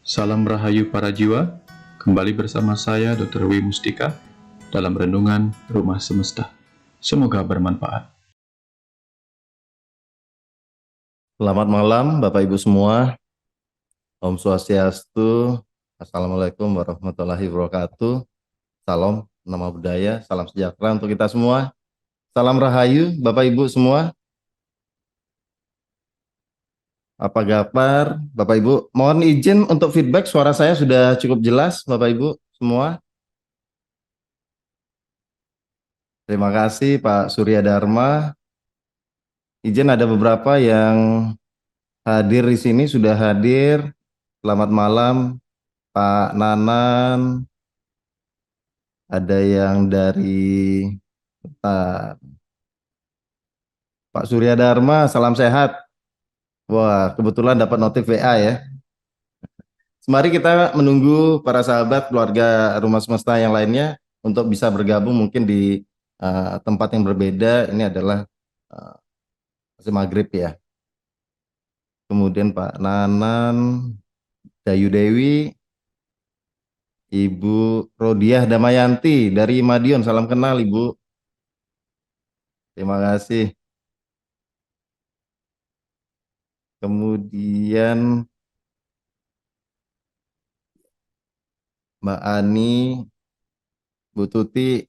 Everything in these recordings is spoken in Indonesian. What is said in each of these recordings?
Salam Rahayu para jiwa, kembali bersama saya Dr. W. Mustika dalam Renungan Rumah Semesta. Semoga bermanfaat. Selamat malam Bapak Ibu semua. Om Swastiastu. Assalamualaikum warahmatullahi wabarakatuh. Salam, nama budaya, salam sejahtera untuk kita semua. Salam Rahayu Bapak Ibu semua. Apa kabar Bapak Ibu? Mohon izin untuk feedback, suara saya sudah cukup jelas Bapak Ibu semua. Terima kasih Pak Surya Dharma. Izin ada beberapa yang hadir di sini, sudah hadir. Selamat malam Pak Nanan. Ada yang dari Pak Surya Dharma, salam sehat. Wah, kebetulan dapat notif WA ya. Mari kita menunggu para sahabat keluarga Rumah Semesta yang lainnya untuk bisa bergabung mungkin di tempat yang berbeda. Ini adalah masih maghrib ya. Kemudian Pak Nanan, Dayu Dewi, Ibu Rodiah Damayanti dari Madiun, salam kenal Ibu. Terima kasih. Kemudian Mbak Ani, Bu Tuti,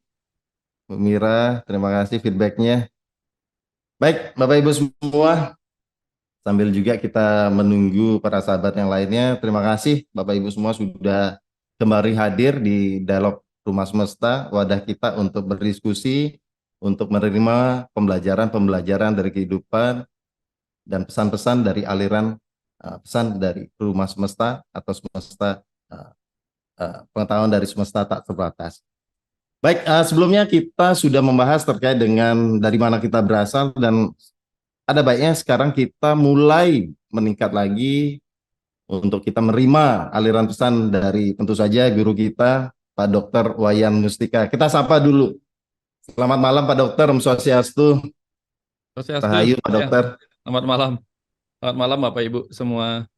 Bu Mira, terima kasih feedbacknya. Baik, Bapak Ibu semua, sambil juga kita menunggu para sahabat yang lainnya, terima kasih Bapak Ibu semua sudah kembali hadir di Dialog Rumah Semesta, wadah kita untuk berdiskusi, untuk menerima pembelajaran-pembelajaran dari kehidupan dan pesan-pesan dari aliran pesan dari Rumah Semesta atau semesta pengetahuan dari semesta tak terbatas. Baik, sebelumnya kita sudah membahas terkait dengan dari mana kita berasal dan ada baiknya sekarang kita mulai meningkat lagi untuk kita menerima aliran pesan dari tentu saja guru kita, Pak Dr. Wayan Mustika. Kita sapa dulu. Selamat malam Pak Dokter, Om Swastiastu. Swastiastu, Rahayu Pak ya. Dokter. Selamat malam. Selamat malam Bapak Ibu semua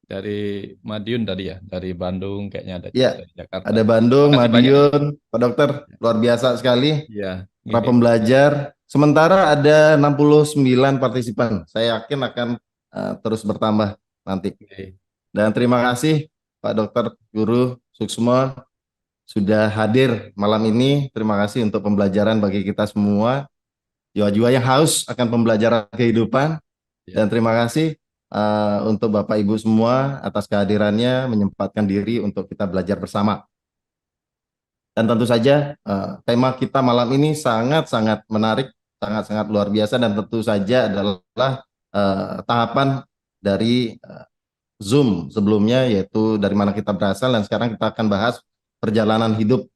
dari Madiun tadi ya, dari Bandung kayaknya ada juga Ya, dari Jakarta. ada Terima Bandung, kasih banyak ya. Madiun, Pak Dokter, luar biasa sekali. Ya, Para ini. pembelajar. Sementara ada 69 partisipan. Saya yakin akan terus bertambah nanti. Oke. Dan terima kasih Pak Dokter Guru Suksma sudah hadir malam ini. Terima kasih untuk pembelajaran bagi kita semua. Jiwa-jiwa yang haus akan pembelajaran kehidupan. Ya. Dan terima kasih untuk Bapak Ibu semua atas kehadirannya menyempatkan diri untuk kita belajar bersama. Dan tentu saja tema kita malam ini sangat-sangat menarik, sangat-sangat luar biasa dan tentu saja adalah tahapan dari Zoom sebelumnya yaitu dari mana kita berasal dan sekarang kita akan bahas perjalanan hidup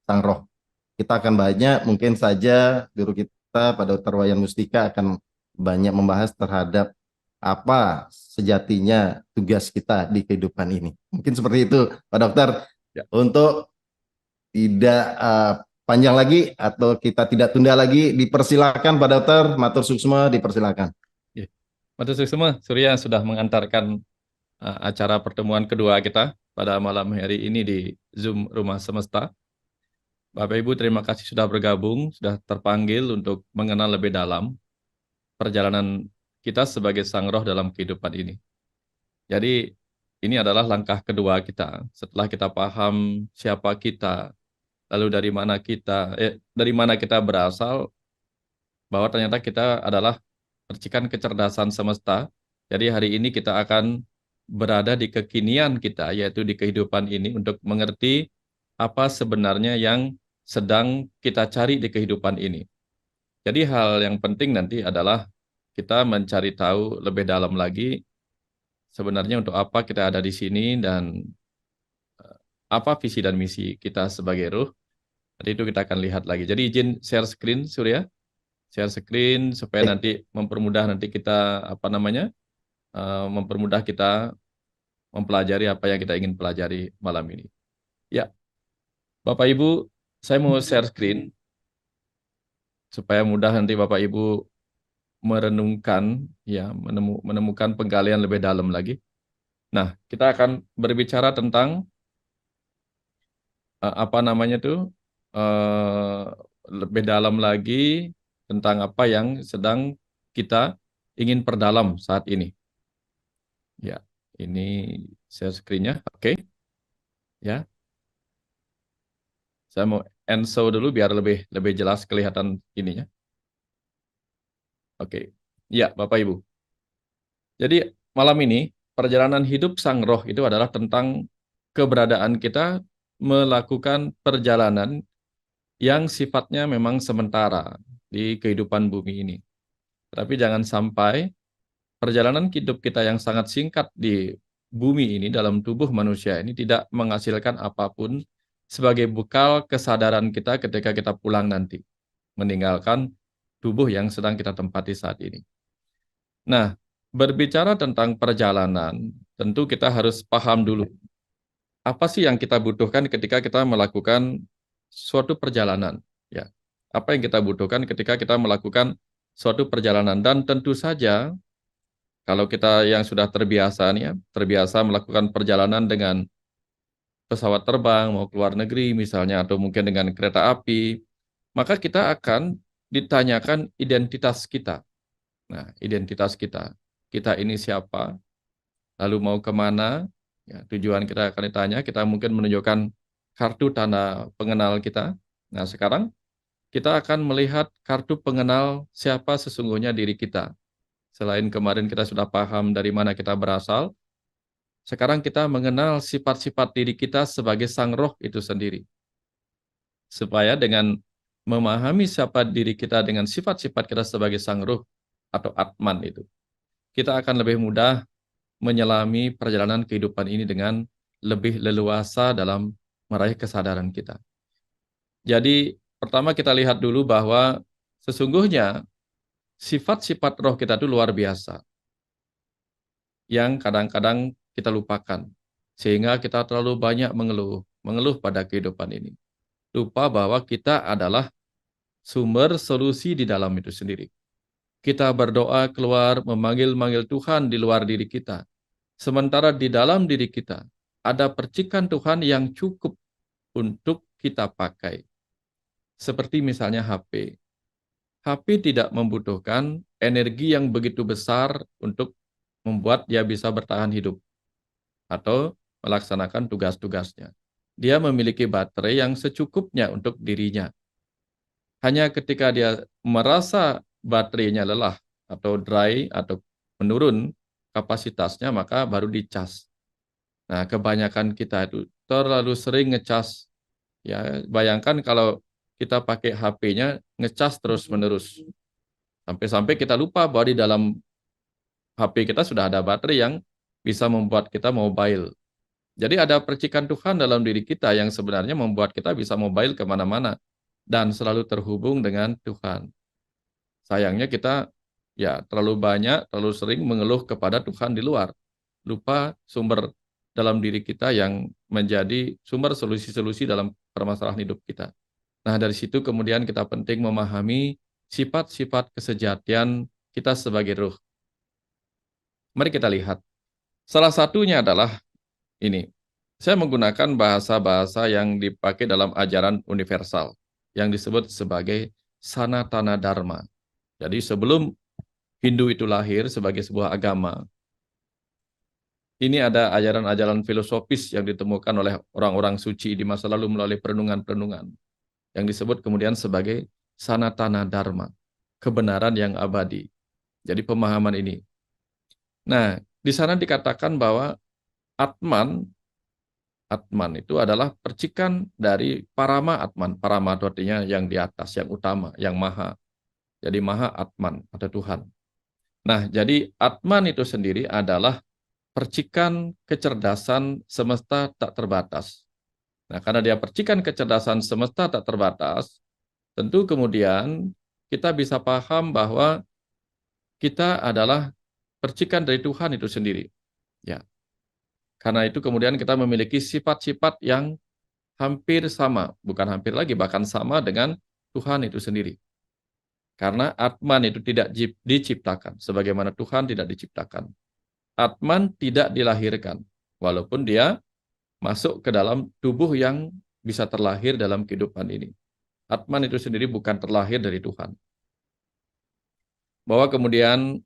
Sang Roh. Kita akan banyak mungkin saja guru kita Pak Dr. Wayan Mustika akan banyak membahas terhadap apa sejatinya tugas kita di kehidupan ini. Mungkin seperti itu Pak Dokter. Ya. Untuk tidak panjang lagi atau kita tidak tunda lagi, dipersilakan Pak Dokter, Matur Suksma, dipersilakan. Ya. Matur semua, Surya sudah mengantarkan acara pertemuan kedua kita pada malam hari ini di Zoom Rumah Semesta. Bapak Ibu terima kasih sudah bergabung, sudah terpanggil untuk mengenal lebih dalam perjalanan kita sebagai Sang Roh dalam kehidupan ini. Jadi ini adalah langkah kedua kita. Setelah kita paham siapa kita, lalu dari mana kita berasal, bahwa ternyata kita adalah percikan kecerdasan semesta. Jadi hari ini kita akan berada di kekinian kita, yaitu di kehidupan ini untuk mengerti apa sebenarnya yang sedang kita cari di kehidupan ini. Jadi hal yang penting nanti adalah kita mencari tahu lebih dalam lagi sebenarnya untuk apa kita ada di sini dan apa visi dan misi kita sebagai ruh. Nanti itu kita akan lihat lagi. Jadi izin share screen, Surya. Share screen supaya nanti mempermudah nanti kita mempermudah kita mempelajari apa yang kita ingin pelajari malam ini. Ya, Bapak Ibu, saya mau share screen supaya mudah nanti Bapak Ibu merenungkan, ya, menemukan penggalian lebih dalam lagi. Nah, kita akan berbicara tentang apa namanya tuh eh, lebih dalam lagi tentang apa yang sedang kita ingin perdalam saat ini. Ya, ini share screen-nya. Oke, ya. Saya mau end show dulu biar lebih lebih jelas kelihatan ininya. Oke. Ya, Bapak Ibu. Jadi malam ini perjalanan hidup sang roh itu adalah tentang keberadaan kita melakukan perjalanan yang sifatnya memang sementara di kehidupan bumi ini. Tapi jangan sampai perjalanan hidup kita yang sangat singkat di bumi ini dalam tubuh manusia ini tidak menghasilkan apapun sebagai bekal kesadaran kita ketika kita pulang nanti, meninggalkan tubuh yang sedang kita tempati saat ini. Nah, berbicara tentang perjalanan, tentu kita harus paham dulu apa sih yang kita butuhkan ketika kita melakukan suatu perjalanan, ya. Apa yang kita butuhkan ketika kita melakukan suatu perjalanan, dan tentu saja kalau kita yang sudah terbiasa nih ya, terbiasa melakukan perjalanan dengan pesawat terbang mau ke luar negeri misalnya atau mungkin dengan kereta api, maka kita akan ditanyakan identitas kita. Nah, identitas kita. Kita ini siapa? Lalu mau kemana? Ya, tujuan kita akan ditanya. Kita mungkin menunjukkan kartu tanda pengenal kita. Nah, sekarang kita akan melihat kartu pengenal siapa sesungguhnya diri kita. Selain kemarin kita sudah paham dari mana kita berasal, sekarang kita mengenal sifat-sifat diri kita sebagai sang roh itu sendiri. Supaya dengan memahami siapa diri kita dengan sifat-sifat kita sebagai sang roh atau Atman itu, kita akan lebih mudah menyelami perjalanan kehidupan ini dengan lebih leluasa dalam meraih kesadaran kita. Jadi, pertama kita lihat dulu bahwa sesungguhnya sifat-sifat roh kita itu luar biasa, yang kadang-kadang kita lupakan, sehingga kita terlalu banyak mengeluh pada kehidupan ini. Lupa bahwa kita adalah sumber solusi di dalam itu sendiri. Kita berdoa keluar, memanggil-manggil Tuhan di luar diri kita. Sementara di dalam diri kita ada percikan Tuhan yang cukup untuk kita pakai. Seperti misalnya HP. HP tidak membutuhkan energi yang begitu besar untuk membuat dia bisa bertahan hidup atau melaksanakan tugas-tugasnya. Dia memiliki baterai yang secukupnya untuk dirinya. Hanya ketika dia merasa baterainya lelah atau dry atau menurun kapasitasnya, maka baru dicas. Nah, kebanyakan kita itu terlalu sering ngecas. Ya, bayangkan kalau kita pakai HP-nya ngecas terus-menerus. Sampai-sampai kita lupa bahwa di dalam HP kita sudah ada baterai yang bisa membuat kita mobile. Jadi ada percikan Tuhan dalam diri kita yang sebenarnya membuat kita bisa mobile kemana-mana dan selalu terhubung dengan Tuhan. Sayangnya kita ya terlalu banyak, terlalu sering mengeluh kepada Tuhan di luar. Lupa sumber dalam diri kita yang menjadi sumber solusi-solusi dalam permasalahan hidup kita. Nah, dari situ kemudian kita penting memahami sifat-sifat kesejatian kita sebagai ruh. Mari kita lihat. Salah satunya adalah ini. Saya menggunakan bahasa-bahasa yang dipakai dalam ajaran universal yang disebut sebagai Sanatana Dharma. Jadi sebelum Hindu itu lahir sebagai sebuah agama, ini ada ajaran-ajaran filosofis yang ditemukan oleh orang-orang suci di masa lalu melalui perenungan-perenungan yang disebut kemudian sebagai Sanatana Dharma, kebenaran yang abadi. Jadi pemahaman ini. Nah, di sana dikatakan bahwa Atman itu adalah percikan dari Parama Atman. Parama itu artinya yang di atas, yang utama, yang maha. Jadi maha Atman, ada Tuhan. Nah, jadi Atman itu sendiri adalah percikan kecerdasan semesta tak terbatas. Nah, karena dia percikan kecerdasan semesta tak terbatas, tentu kemudian kita bisa paham bahwa kita adalah percikan dari Tuhan itu sendiri. Ya. Karena itu kemudian kita memiliki sifat-sifat yang hampir sama, bukan hampir lagi, bahkan sama dengan Tuhan itu sendiri. Karena Atman itu tidak diciptakan, sebagaimana Tuhan tidak diciptakan. Atman tidak dilahirkan, walaupun dia masuk ke dalam tubuh yang bisa terlahir dalam kehidupan ini. Atman itu sendiri bukan terlahir dari Tuhan. Bahwa kemudian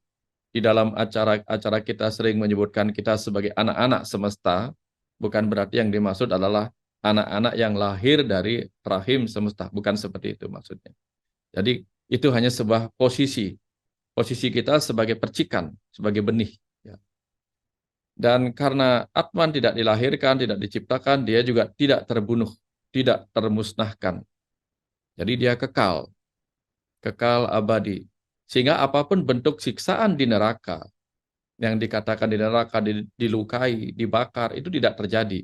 di dalam acara-acara kita sering menyebutkan kita sebagai anak-anak semesta, bukan berarti yang dimaksud adalah anak-anak yang lahir dari rahim semesta, bukan seperti itu maksudnya. Jadi itu hanya sebuah posisi kita sebagai percikan, sebagai benih. Ya. Dan karena Atman tidak dilahirkan, tidak diciptakan, dia juga tidak terbunuh, tidak termusnahkan. Jadi dia kekal abadi. Sehingga apapun bentuk siksaan di neraka, yang dikatakan di neraka, dilukai, dibakar, itu tidak terjadi.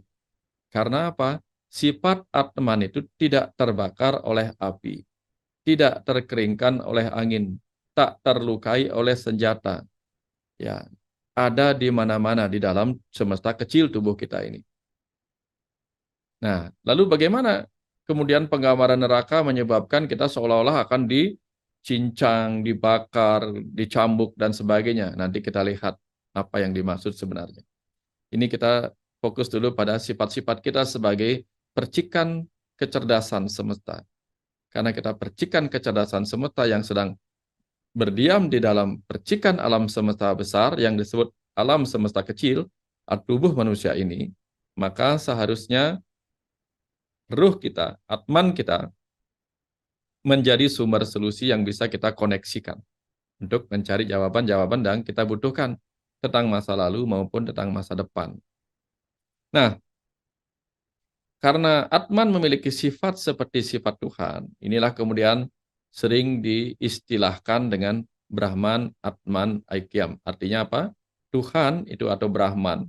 Karena apa? Sifat Atman itu tidak terbakar oleh api, tidak terkeringkan oleh angin, tak terlukai oleh senjata. Ya, ada di mana-mana di dalam semesta kecil tubuh kita ini. Nah, lalu bagaimana kemudian penggambaran neraka menyebabkan kita seolah-olah akan dicincang, dibakar, dicambuk, dan sebagainya. Nanti kita lihat apa yang dimaksud sebenarnya. Ini kita fokus dulu pada sifat-sifat kita sebagai percikan kecerdasan semesta. Karena kita percikan kecerdasan semesta yang sedang berdiam di dalam percikan alam semesta besar yang disebut alam semesta kecil, tubuh manusia ini, maka seharusnya ruh kita, atman kita, menjadi sumber solusi yang bisa kita koneksikan untuk mencari jawaban-jawaban yang kita butuhkan tentang masa lalu maupun tentang masa depan. Nah, karena Atman memiliki sifat seperti sifat Tuhan, inilah kemudian sering diistilahkan dengan Brahman, Atman, Aikyam. Artinya apa? Tuhan itu atau Brahman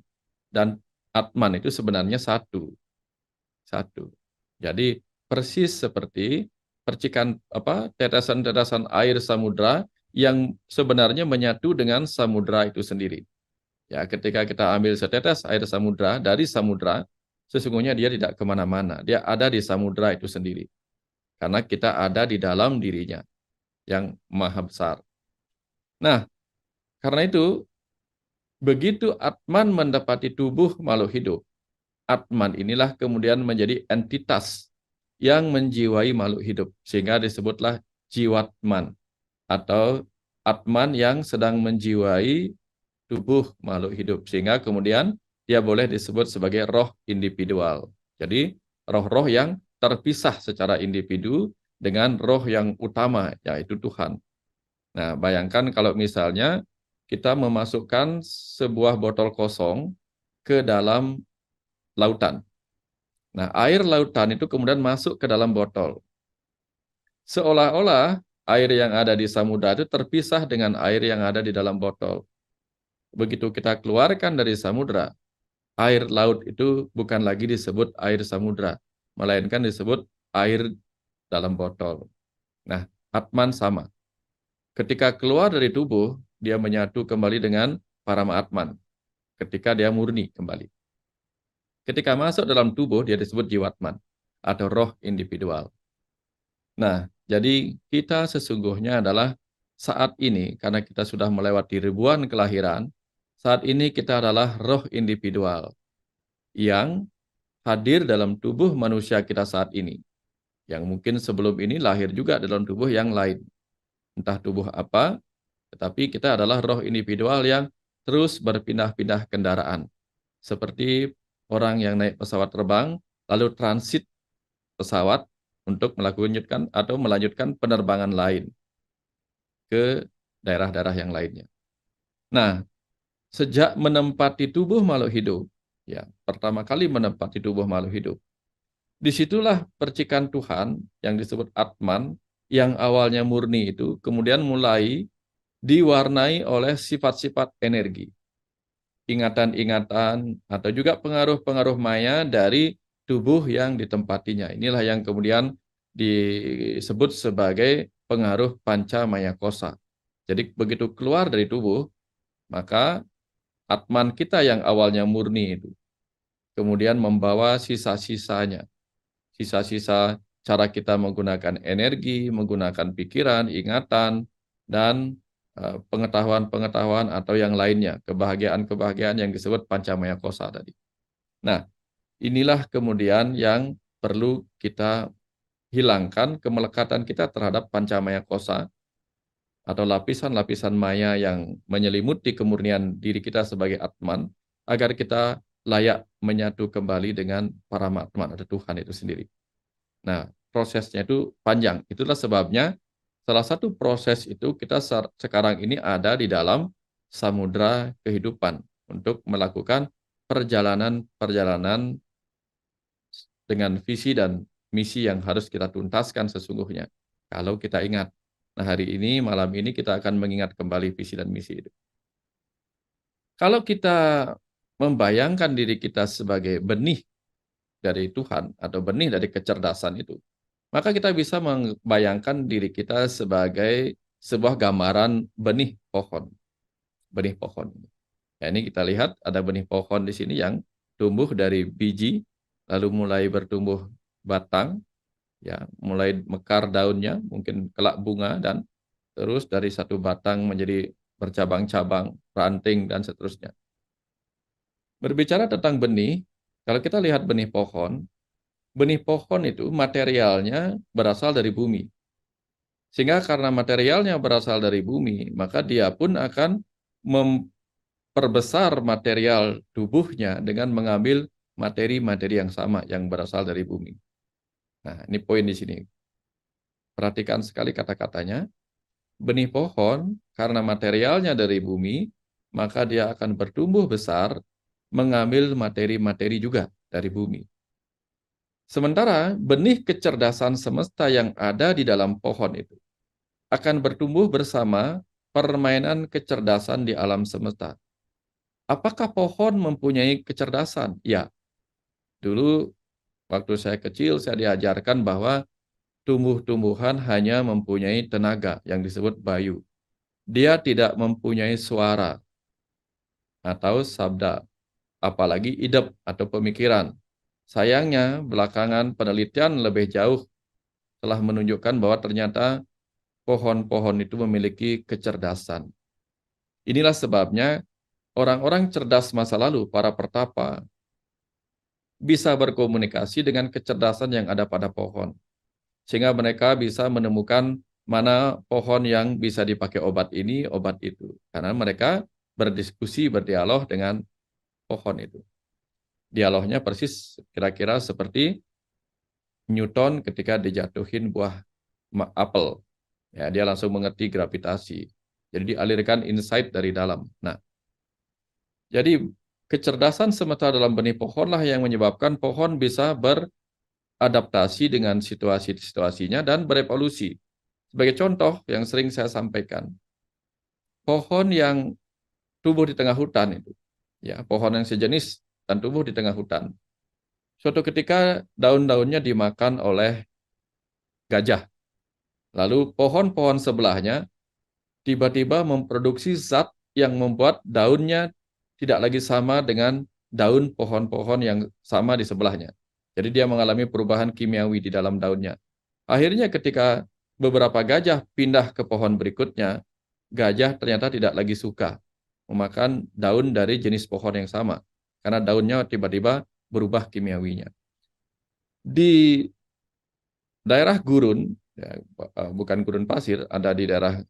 dan Atman itu sebenarnya satu. Jadi persis seperti percikan tetesan-tetesan air samudra yang sebenarnya menyatu dengan samudra itu sendiri. Ya, ketika kita ambil setetes air samudra dari samudra, sesungguhnya dia tidak kemana-mana. Dia ada di samudra itu sendiri. Karena kita ada di dalam dirinya yang maha besar. Nah, karena itu, begitu Atman mendapati tubuh makhluk hidup, Atman inilah kemudian menjadi entitas yang menjiwai makhluk hidup. Sehingga disebutlah jiwatman atau Atman yang sedang menjiwai tubuh makhluk hidup. Sehingga kemudian dia boleh disebut sebagai roh individual. Jadi roh-roh yang terpisah secara individu dengan roh yang utama, yaitu Tuhan. Nah, bayangkan kalau misalnya kita memasukkan sebuah botol kosong ke dalam lautan. Nah, air lautan itu kemudian masuk ke dalam botol. Seolah-olah air yang ada di samudra itu terpisah dengan air yang ada di dalam botol. Begitu kita keluarkan dari samudra, air laut itu bukan lagi disebut air samudra, melainkan disebut air dalam botol. Nah, Atman sama. Ketika keluar dari tubuh, dia menyatu kembali dengan Parama Atman. Ketika dia murni kembali. Ketika masuk dalam tubuh, dia disebut jiwatman atau roh individual. Nah, jadi kita sesungguhnya adalah saat ini, karena kita sudah melewati ribuan kelahiran, saat ini kita adalah roh individual yang hadir dalam tubuh manusia kita saat ini. Yang mungkin sebelum ini lahir juga dalam tubuh yang lain. Entah tubuh apa, tetapi kita adalah roh individual yang terus berpindah-pindah kendaraan. Seperti orang yang naik pesawat terbang, lalu transit pesawat untuk melanjutkan penerbangan lain ke daerah-daerah yang lainnya. Nah, sejak menempati tubuh makhluk hidup, ya, pertama kali menempati tubuh makhluk hidup, disitulah percikan Tuhan yang disebut Atman, yang awalnya murni itu, kemudian mulai diwarnai oleh sifat-sifat energi, ingatan-ingatan, atau juga pengaruh-pengaruh maya dari tubuh yang ditempatinya. Inilah yang kemudian disebut sebagai pengaruh panca maya kosa. Jadi begitu keluar dari tubuh, maka Atman kita yang awalnya murni itu kemudian membawa sisa-sisanya. Sisa-sisa cara kita menggunakan energi, menggunakan pikiran, ingatan, dan pengetahuan-pengetahuan atau yang lainnya, kebahagiaan-kebahagiaan yang disebut pancamaya kosa tadi. Nah, inilah kemudian yang perlu kita hilangkan kemelekatan kita terhadap pancamaya kosa atau lapisan-lapisan maya yang menyelimuti kemurnian diri kita sebagai Atman, agar kita layak menyatu kembali dengan para Atman atau Tuhan itu sendiri. Nah, prosesnya itu panjang. Itulah sebabnya salah satu proses itu kita sekarang ini ada di dalam samudra kehidupan untuk melakukan perjalanan-perjalanan dengan visi dan misi yang harus kita tuntaskan sesungguhnya. Kalau kita ingat. Nah, hari ini, malam ini kita akan mengingat kembali visi dan misi itu. Kalau kita membayangkan diri kita sebagai benih dari Tuhan atau benih dari kecerdasan itu, maka kita bisa membayangkan diri kita sebagai sebuah gambaran benih pohon. Benih pohon. Ya, ini kita lihat ada benih pohon di sini yang tumbuh dari biji, lalu mulai bertumbuh batang, ya, mulai mekar daunnya, mungkin kelak bunga, dan terus dari satu batang menjadi bercabang-cabang, ranting, dan seterusnya. Berbicara tentang benih, kalau kita lihat benih pohon itu materialnya berasal dari bumi. Sehingga karena materialnya berasal dari bumi, maka dia pun akan memperbesar material tubuhnya dengan mengambil materi-materi yang sama yang berasal dari bumi. Nah, ini poin di sini. Perhatikan sekali kata-katanya. Benih pohon, karena materialnya dari bumi, maka dia akan bertumbuh besar, mengambil materi-materi juga dari bumi. Sementara benih kecerdasan semesta yang ada di dalam pohon itu akan bertumbuh bersama permainan kecerdasan di alam semesta. Apakah pohon mempunyai kecerdasan? Ya, dulu waktu saya kecil saya diajarkan bahwa tumbuh-tumbuhan hanya mempunyai tenaga yang disebut bayu. Dia tidak mempunyai suara atau sabda, apalagi idep atau pemikiran. Sayangnya, belakangan penelitian lebih jauh telah menunjukkan bahwa ternyata pohon-pohon itu memiliki kecerdasan. Inilah sebabnya orang-orang cerdas masa lalu, para pertapa, bisa berkomunikasi dengan kecerdasan yang ada pada pohon. Sehingga mereka bisa menemukan mana pohon yang bisa dipakai obat ini, obat itu. Karena mereka berdiskusi, berdialog dengan pohon itu. Dialognya persis kira-kira seperti Newton ketika dijatuhin buah apel. Ya, dia langsung mengerti gravitasi. Jadi dialirkan insight dari dalam. Nah, jadi kecerdasan semesta dalam benih pohonlah yang menyebabkan pohon bisa beradaptasi dengan situasi-situasinya dan berevolusi. Sebagai contoh yang sering saya sampaikan, pohon yang tumbuh di tengah hutan itu, ya, pohon yang sejenis dan tumbuh di tengah hutan. Suatu ketika daun-daunnya dimakan oleh gajah. Lalu pohon-pohon sebelahnya tiba-tiba memproduksi zat yang membuat daunnya tidak lagi sama dengan daun pohon-pohon yang sama di sebelahnya. Jadi dia mengalami perubahan kimiawi di dalam daunnya. Akhirnya ketika beberapa gajah pindah ke pohon berikutnya, gajah ternyata tidak lagi suka memakan daun dari jenis pohon yang sama. Karena daunnya tiba-tiba berubah kimiawinya. Di daerah gurun, ya, bukan gurun pasir, ada di daerah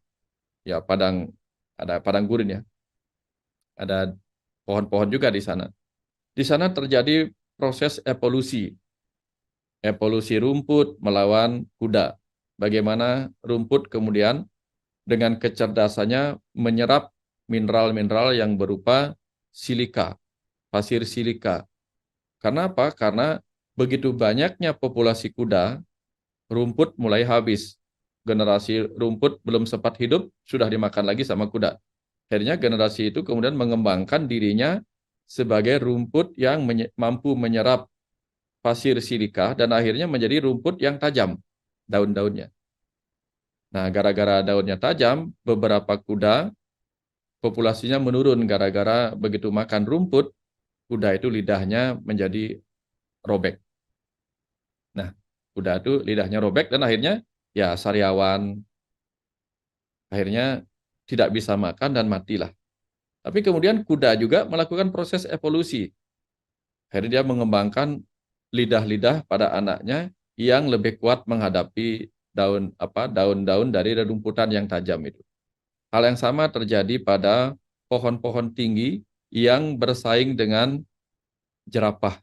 ya padang, ada padang gurun ya. Ada pohon-pohon juga di sana. Di sana terjadi proses evolusi. Evolusi rumput melawan kuda. Bagaimana rumput kemudian dengan kecerdasannya menyerap mineral-mineral yang berupa silika, pasir silika. Karena apa? Karena begitu banyaknya populasi kuda, rumput mulai habis. Generasi rumput belum sempat hidup, sudah dimakan lagi sama kuda. Akhirnya generasi itu kemudian mengembangkan dirinya sebagai rumput yang mampu menyerap pasir silika dan akhirnya menjadi rumput yang tajam daun-daunnya. Nah, gara-gara daunnya tajam, beberapa kuda populasinya menurun gara-gara begitu makan rumput, kuda itu lidahnya menjadi robek. Nah, kuda itu lidahnya robek dan akhirnya ya sariawan. Akhirnya tidak bisa makan dan matilah. Tapi kemudian kuda juga melakukan proses evolusi. Akhirnya dia mengembangkan lidah-lidah pada anaknya yang lebih kuat menghadapi daun-daun dari rerumputan yang tajam itu. Hal yang sama terjadi pada pohon-pohon tinggi yang bersaing dengan jerapah.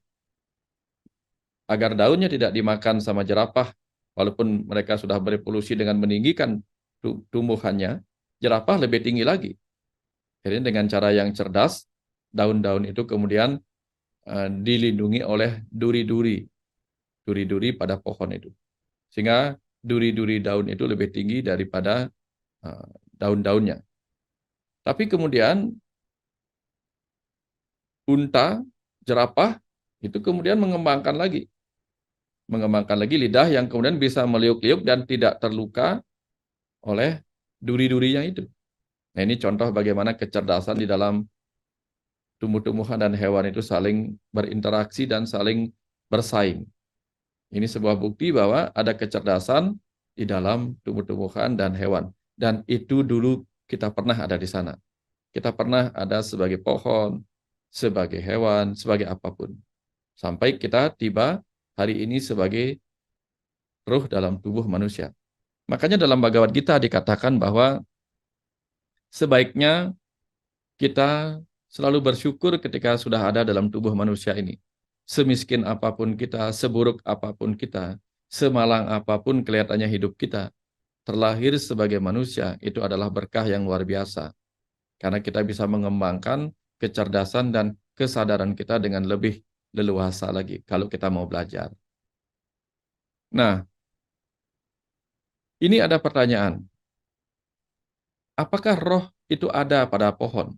Agar daunnya tidak dimakan sama jerapah, walaupun mereka sudah berevolusi dengan meninggikan tumbuhannya, jerapah lebih tinggi lagi. Jadi dengan cara yang cerdas, daun-daun itu kemudian dilindungi oleh duri-duri pada pohon itu. Sehingga duri-duri daun itu lebih tinggi daripada daun-daunnya. Tapi kemudian unta, jerapah, itu kemudian mengembangkan lagi lidah yang kemudian bisa meliuk-liuk dan tidak terluka oleh duri-durinya itu. Nah, ini contoh bagaimana kecerdasan di dalam tumbuh-tumbuhan dan hewan itu saling berinteraksi dan saling bersaing. Ini sebuah bukti bahwa ada kecerdasan di dalam tumbuh-tumbuhan dan hewan. Dan itu dulu kita pernah ada di sana. Kita pernah ada sebagai pohon, sebagai hewan, sebagai apapun. Sampai kita tiba hari ini sebagai ruh dalam tubuh manusia. Makanya dalam Bhagavad Gita dikatakan bahwa sebaiknya kita selalu bersyukur ketika sudah ada dalam tubuh manusia ini. Semiskin apapun kita, seburuk apapun kita, semalang apapun kelihatannya hidup kita, terlahir sebagai manusia itu adalah berkah yang luar biasa. Karena kita bisa mengembangkan kecerdasan dan kesadaran kita dengan lebih leluasa lagi kalau kita mau belajar. Nah, ini ada pertanyaan. Apakah roh itu ada pada pohon?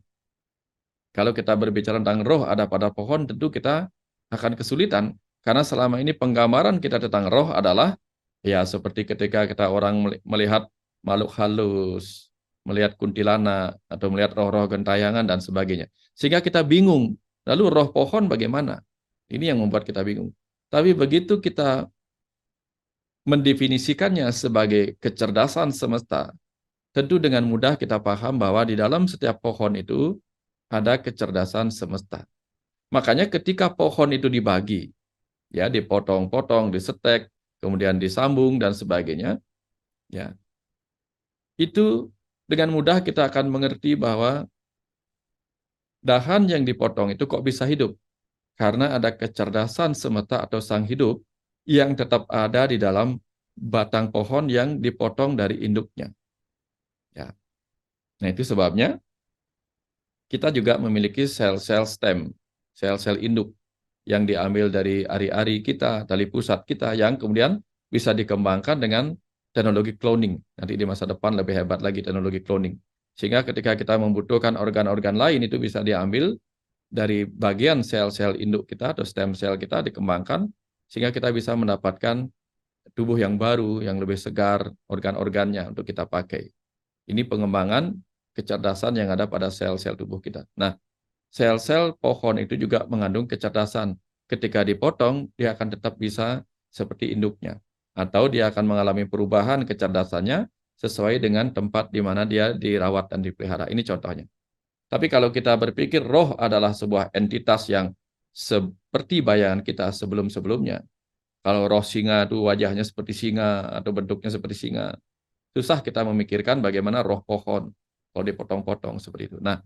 Kalau kita berbicara tentang roh ada pada pohon, tentu kita akan kesulitan. Karena selama ini penggambaran kita tentang roh adalah, ya seperti ketika kita orang melihat makhluk halus, melihat kuntilanak, atau melihat roh-roh gentayangan, dan sebagainya. Sehingga kita bingung, lalu roh pohon bagaimana? Ini yang membuat kita bingung. Tapi begitu kita mendefinisikannya sebagai kecerdasan semesta, tentu dengan mudah kita paham bahwa di dalam setiap pohon itu ada kecerdasan semesta. Makanya ketika pohon itu dibagi, ya dipotong-potong, disetek, kemudian disambung dan sebagainya, ya itu dengan mudah kita akan mengerti bahwa dahan yang dipotong itu kok bisa hidup karena ada kecerdasan semesta atau sang hidup yang tetap ada di dalam batang pohon yang dipotong dari induknya. Ya. Nah, itu sebabnya kita juga memiliki sel-sel stem, sel-sel induk yang diambil dari ari-ari kita, tali pusat kita, yang kemudian bisa dikembangkan dengan teknologi cloning. Nanti di masa depan lebih hebat lagi teknologi cloning. Sehingga ketika kita membutuhkan organ-organ lain, itu bisa diambil dari bagian sel-sel induk kita atau stem cell kita, dikembangkan, sehingga kita bisa mendapatkan tubuh yang baru, yang lebih segar, organ-organnya untuk kita pakai. Ini pengembangan kecerdasan yang ada pada sel-sel tubuh kita. Nah, sel-sel pohon itu juga mengandung kecerdasan. Ketika dipotong, dia akan tetap bisa seperti induknya. Atau dia akan mengalami perubahan kecerdasannya sesuai dengan tempat di mana dia dirawat dan dipelihara. Ini contohnya. Tapi kalau kita berpikir roh adalah sebuah entitas yang seperti bayangan kita sebelum-sebelumnya. Kalau roh singa itu wajahnya seperti singa atau bentuknya seperti singa. Susah kita memikirkan bagaimana roh pohon kalau dipotong-potong seperti itu. Nah,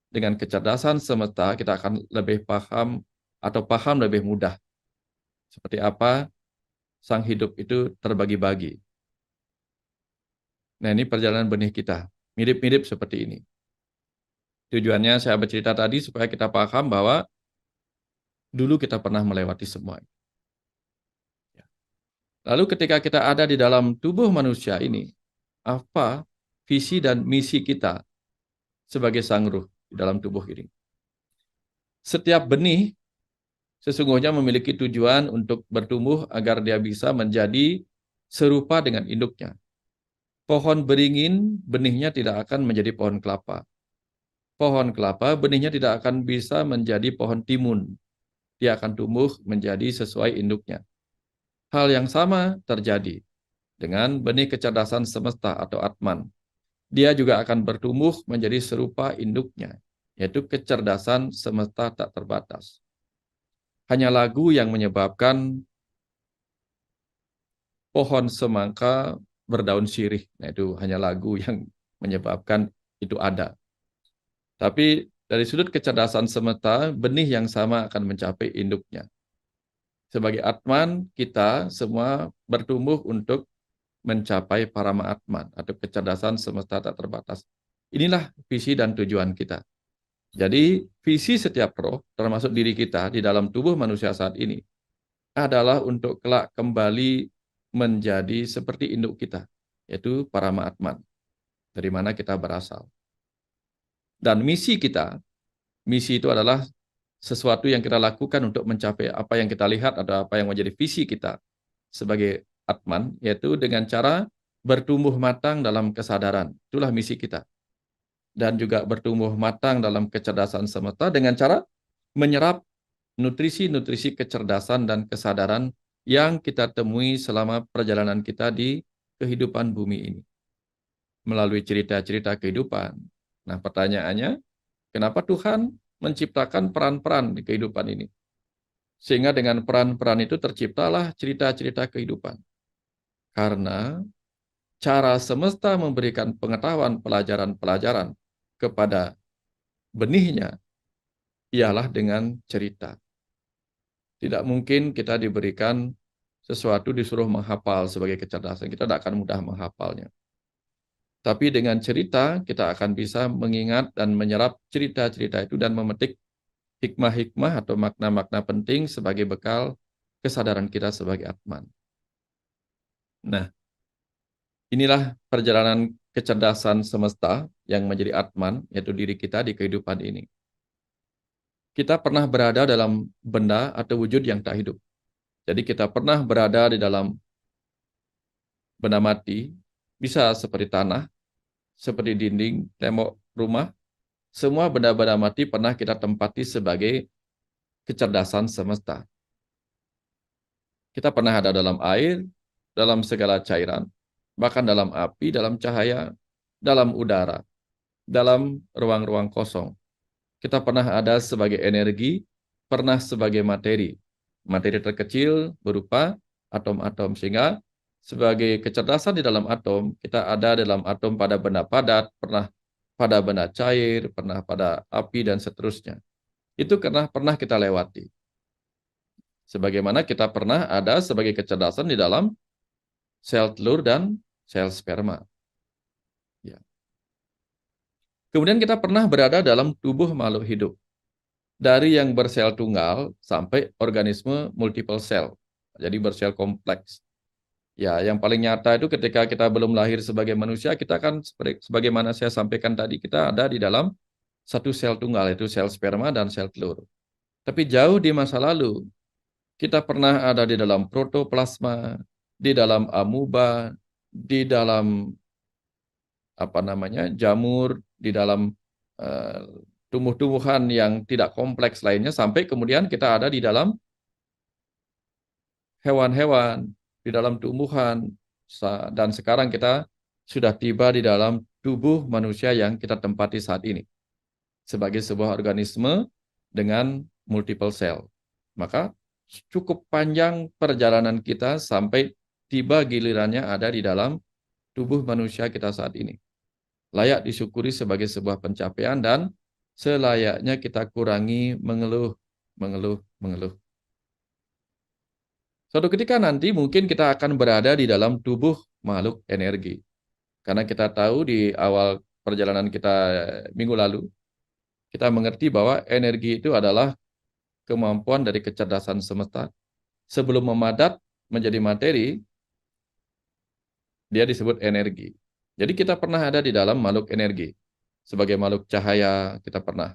dengan kecerdasan semesta kita akan lebih paham atau paham lebih mudah seperti apa sang hidup itu terbagi-bagi. Nah, ini perjalanan benih kita. Mirip-mirip seperti ini. Tujuannya saya bercerita tadi supaya kita paham bahwa dulu kita pernah melewati semua. Lalu ketika kita ada di dalam tubuh manusia ini, apa visi dan misi kita sebagai sang ruh di dalam tubuh ini? Setiap benih sesungguhnya memiliki tujuan untuk bertumbuh agar dia bisa menjadi serupa dengan induknya. Pohon beringin, benihnya tidak akan menjadi pohon kelapa. Pohon kelapa, benihnya tidak akan bisa menjadi pohon timun. Dia akan tumbuh menjadi sesuai induknya. Hal yang sama terjadi dengan benih kecerdasan semesta atau Atman. dia juga akan bertumbuh menjadi serupa induknya, yaitu kecerdasan semesta tak terbatas. Hanya lagu yang menyebabkan pohon semangka berdaun sirih. Nah, itu hanya lagu yang menyebabkan itu ada. Tapi dari sudut kecerdasan semesta, benih yang sama akan mencapai induknya. Sebagai Atman, kita semua bertumbuh untuk mencapai Parama Atman atau kecerdasan semesta tak terbatas. Inilah visi dan tujuan kita. Jadi visi setiap roh, termasuk diri kita di dalam tubuh manusia saat ini, adalah untuk kelak kembali menjadi seperti induk kita, yaitu Parama Atman, dari mana kita berasal. Dan misi kita, misi itu adalah sesuatu yang kita lakukan untuk mencapai apa yang kita lihat atau apa yang menjadi visi kita sebagai Atman, yaitu dengan cara bertumbuh matang dalam kesadaran. Itulah misi kita. Dan juga bertumbuh matang dalam kecerdasan semesta dengan cara menyerap nutrisi-nutrisi kecerdasan dan kesadaran yang kita temui selama perjalanan kita di kehidupan bumi ini. Melalui cerita-cerita kehidupan. Nah, pertanyaannya, kenapa Tuhan menciptakan peran-peran di kehidupan ini? Sehingga dengan peran-peran itu terciptalah cerita-cerita kehidupan. Karena cara semesta memberikan pengetahuan pelajaran-pelajaran kepada benihnya ialah dengan cerita. Tidak mungkin kita diberikan sesuatu disuruh menghafal sebagai kecerdasan. Kita tidak akan mudah menghafalnya. Tapi dengan cerita kita akan bisa mengingat dan menyerap cerita-cerita itu dan memetik hikmah-hikmah atau makna-makna penting sebagai bekal kesadaran kita sebagai Atman. Nah, inilah perjalanan kecerdasan semesta yang menjadi Atman, yaitu diri kita di kehidupan ini. Kita pernah berada dalam benda atau wujud yang tak hidup. Jadi kita pernah berada di dalam benda mati, bisa seperti tanah, seperti dinding, tembok rumah. Semua benda-benda mati pernah kita tempati sebagai kecerdasan semesta. Kita pernah ada dalam air, dalam segala cairan, bahkan dalam api, dalam cahaya, dalam udara, dalam ruang-ruang kosong. Kita pernah ada sebagai energi, pernah sebagai materi. Materi terkecil berupa atom-atom, sehingga sebagai kecerdasan di dalam atom, kita ada dalam atom pada benda padat, pernah pada benda cair, pernah pada api, dan seterusnya. Itu karena pernah kita lewati. Sebagaimana kita pernah ada sebagai kecerdasan di dalam sel telur dan sel sperma. Ya. Kemudian kita pernah berada dalam tubuh makhluk hidup. Dari yang bersel tunggal sampai organisme multiple cell. Jadi bersel kompleks. Ya, yang paling nyata itu ketika kita belum lahir sebagai manusia, kita kan sebagaimana saya sampaikan tadi, kita ada di dalam satu sel tunggal, yaitu sel sperma dan sel telur. Tapi jauh di masa lalu, kita pernah ada di dalam protoplasma, di dalam amuba, di dalam jamur, di dalam tumbuh-tumbuhan yang tidak kompleks lainnya, sampai kemudian kita ada di dalam hewan-hewan, di dalam tumbuhan, dan sekarang kita sudah tiba di dalam tubuh manusia yang kita tempati saat ini sebagai sebuah organisme dengan multiple cell. Maka cukup panjang perjalanan kita sampai tiba gilirannya ada di dalam tubuh manusia kita saat ini. Layak disyukuri sebagai sebuah pencapaian dan selayaknya kita kurangi mengeluh. Suatu ketika nanti mungkin kita akan berada di dalam tubuh makhluk energi. Karena kita tahu di awal perjalanan kita minggu lalu, kita mengerti bahwa energi itu adalah kemampuan dari kecerdasan semesta. Sebelum memadat menjadi materi, dia disebut energi. Jadi kita pernah ada di dalam makhluk energi. Sebagai makhluk cahaya kita pernah.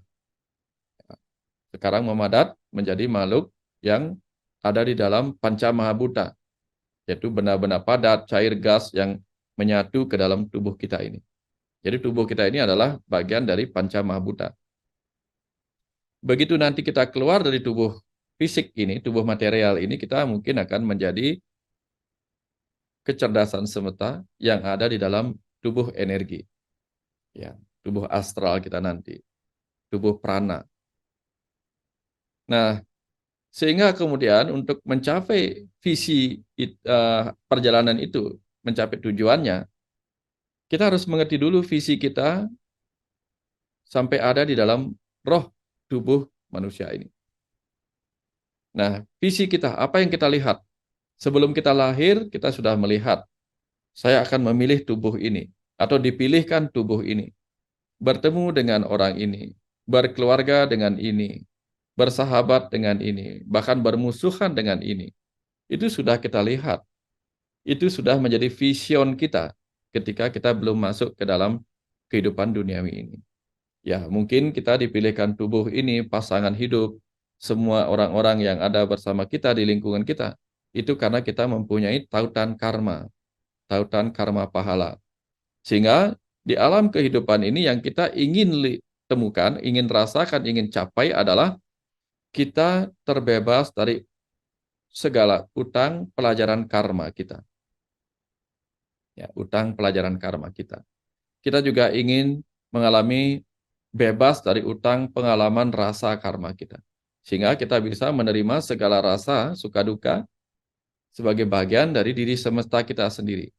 Sekarang memadat menjadi makhluk yang ada di dalam panca mahabhuta. Yaitu benda-benda padat, cair, gas yang menyatu ke dalam tubuh kita ini. Jadi tubuh kita ini adalah bagian dari panca mahabhuta. Begitu nanti kita keluar dari tubuh fisik ini, tubuh material ini, kita mungkin akan menjadi kecerdasan semesta yang ada di dalam tubuh energi. Ya, tubuh astral kita nanti, tubuh prana. Nah, sehingga kemudian untuk mencapai visi perjalanan itu, mencapai tujuannya, kita harus mengerti dulu visi kita sampai ada di dalam roh tubuh manusia ini. Nah, visi kita, apa yang kita lihat? Sebelum kita lahir, kita sudah melihat, saya akan memilih tubuh ini, atau dipilihkan tubuh ini, bertemu dengan orang ini, berkeluarga dengan ini, bersahabat dengan ini, bahkan bermusuhan dengan ini. Itu sudah kita lihat. Itu sudah menjadi vision kita ketika kita belum masuk ke dalam kehidupan duniawi ini. Ya, mungkin kita dipilihkan tubuh ini, pasangan hidup, semua orang-orang yang ada bersama kita di lingkungan kita, itu karena kita mempunyai tautan karma pahala. Sehingga di alam kehidupan ini yang kita ingin temukan, ingin rasakan, ingin capai adalah kita terbebas dari segala utang pelajaran karma kita. Ya, utang pelajaran karma kita. Kita juga ingin mengalami bebas dari utang pengalaman rasa karma kita. Sehingga kita bisa menerima segala rasa suka duka sebagai bagian dari diri semesta kita sendiri.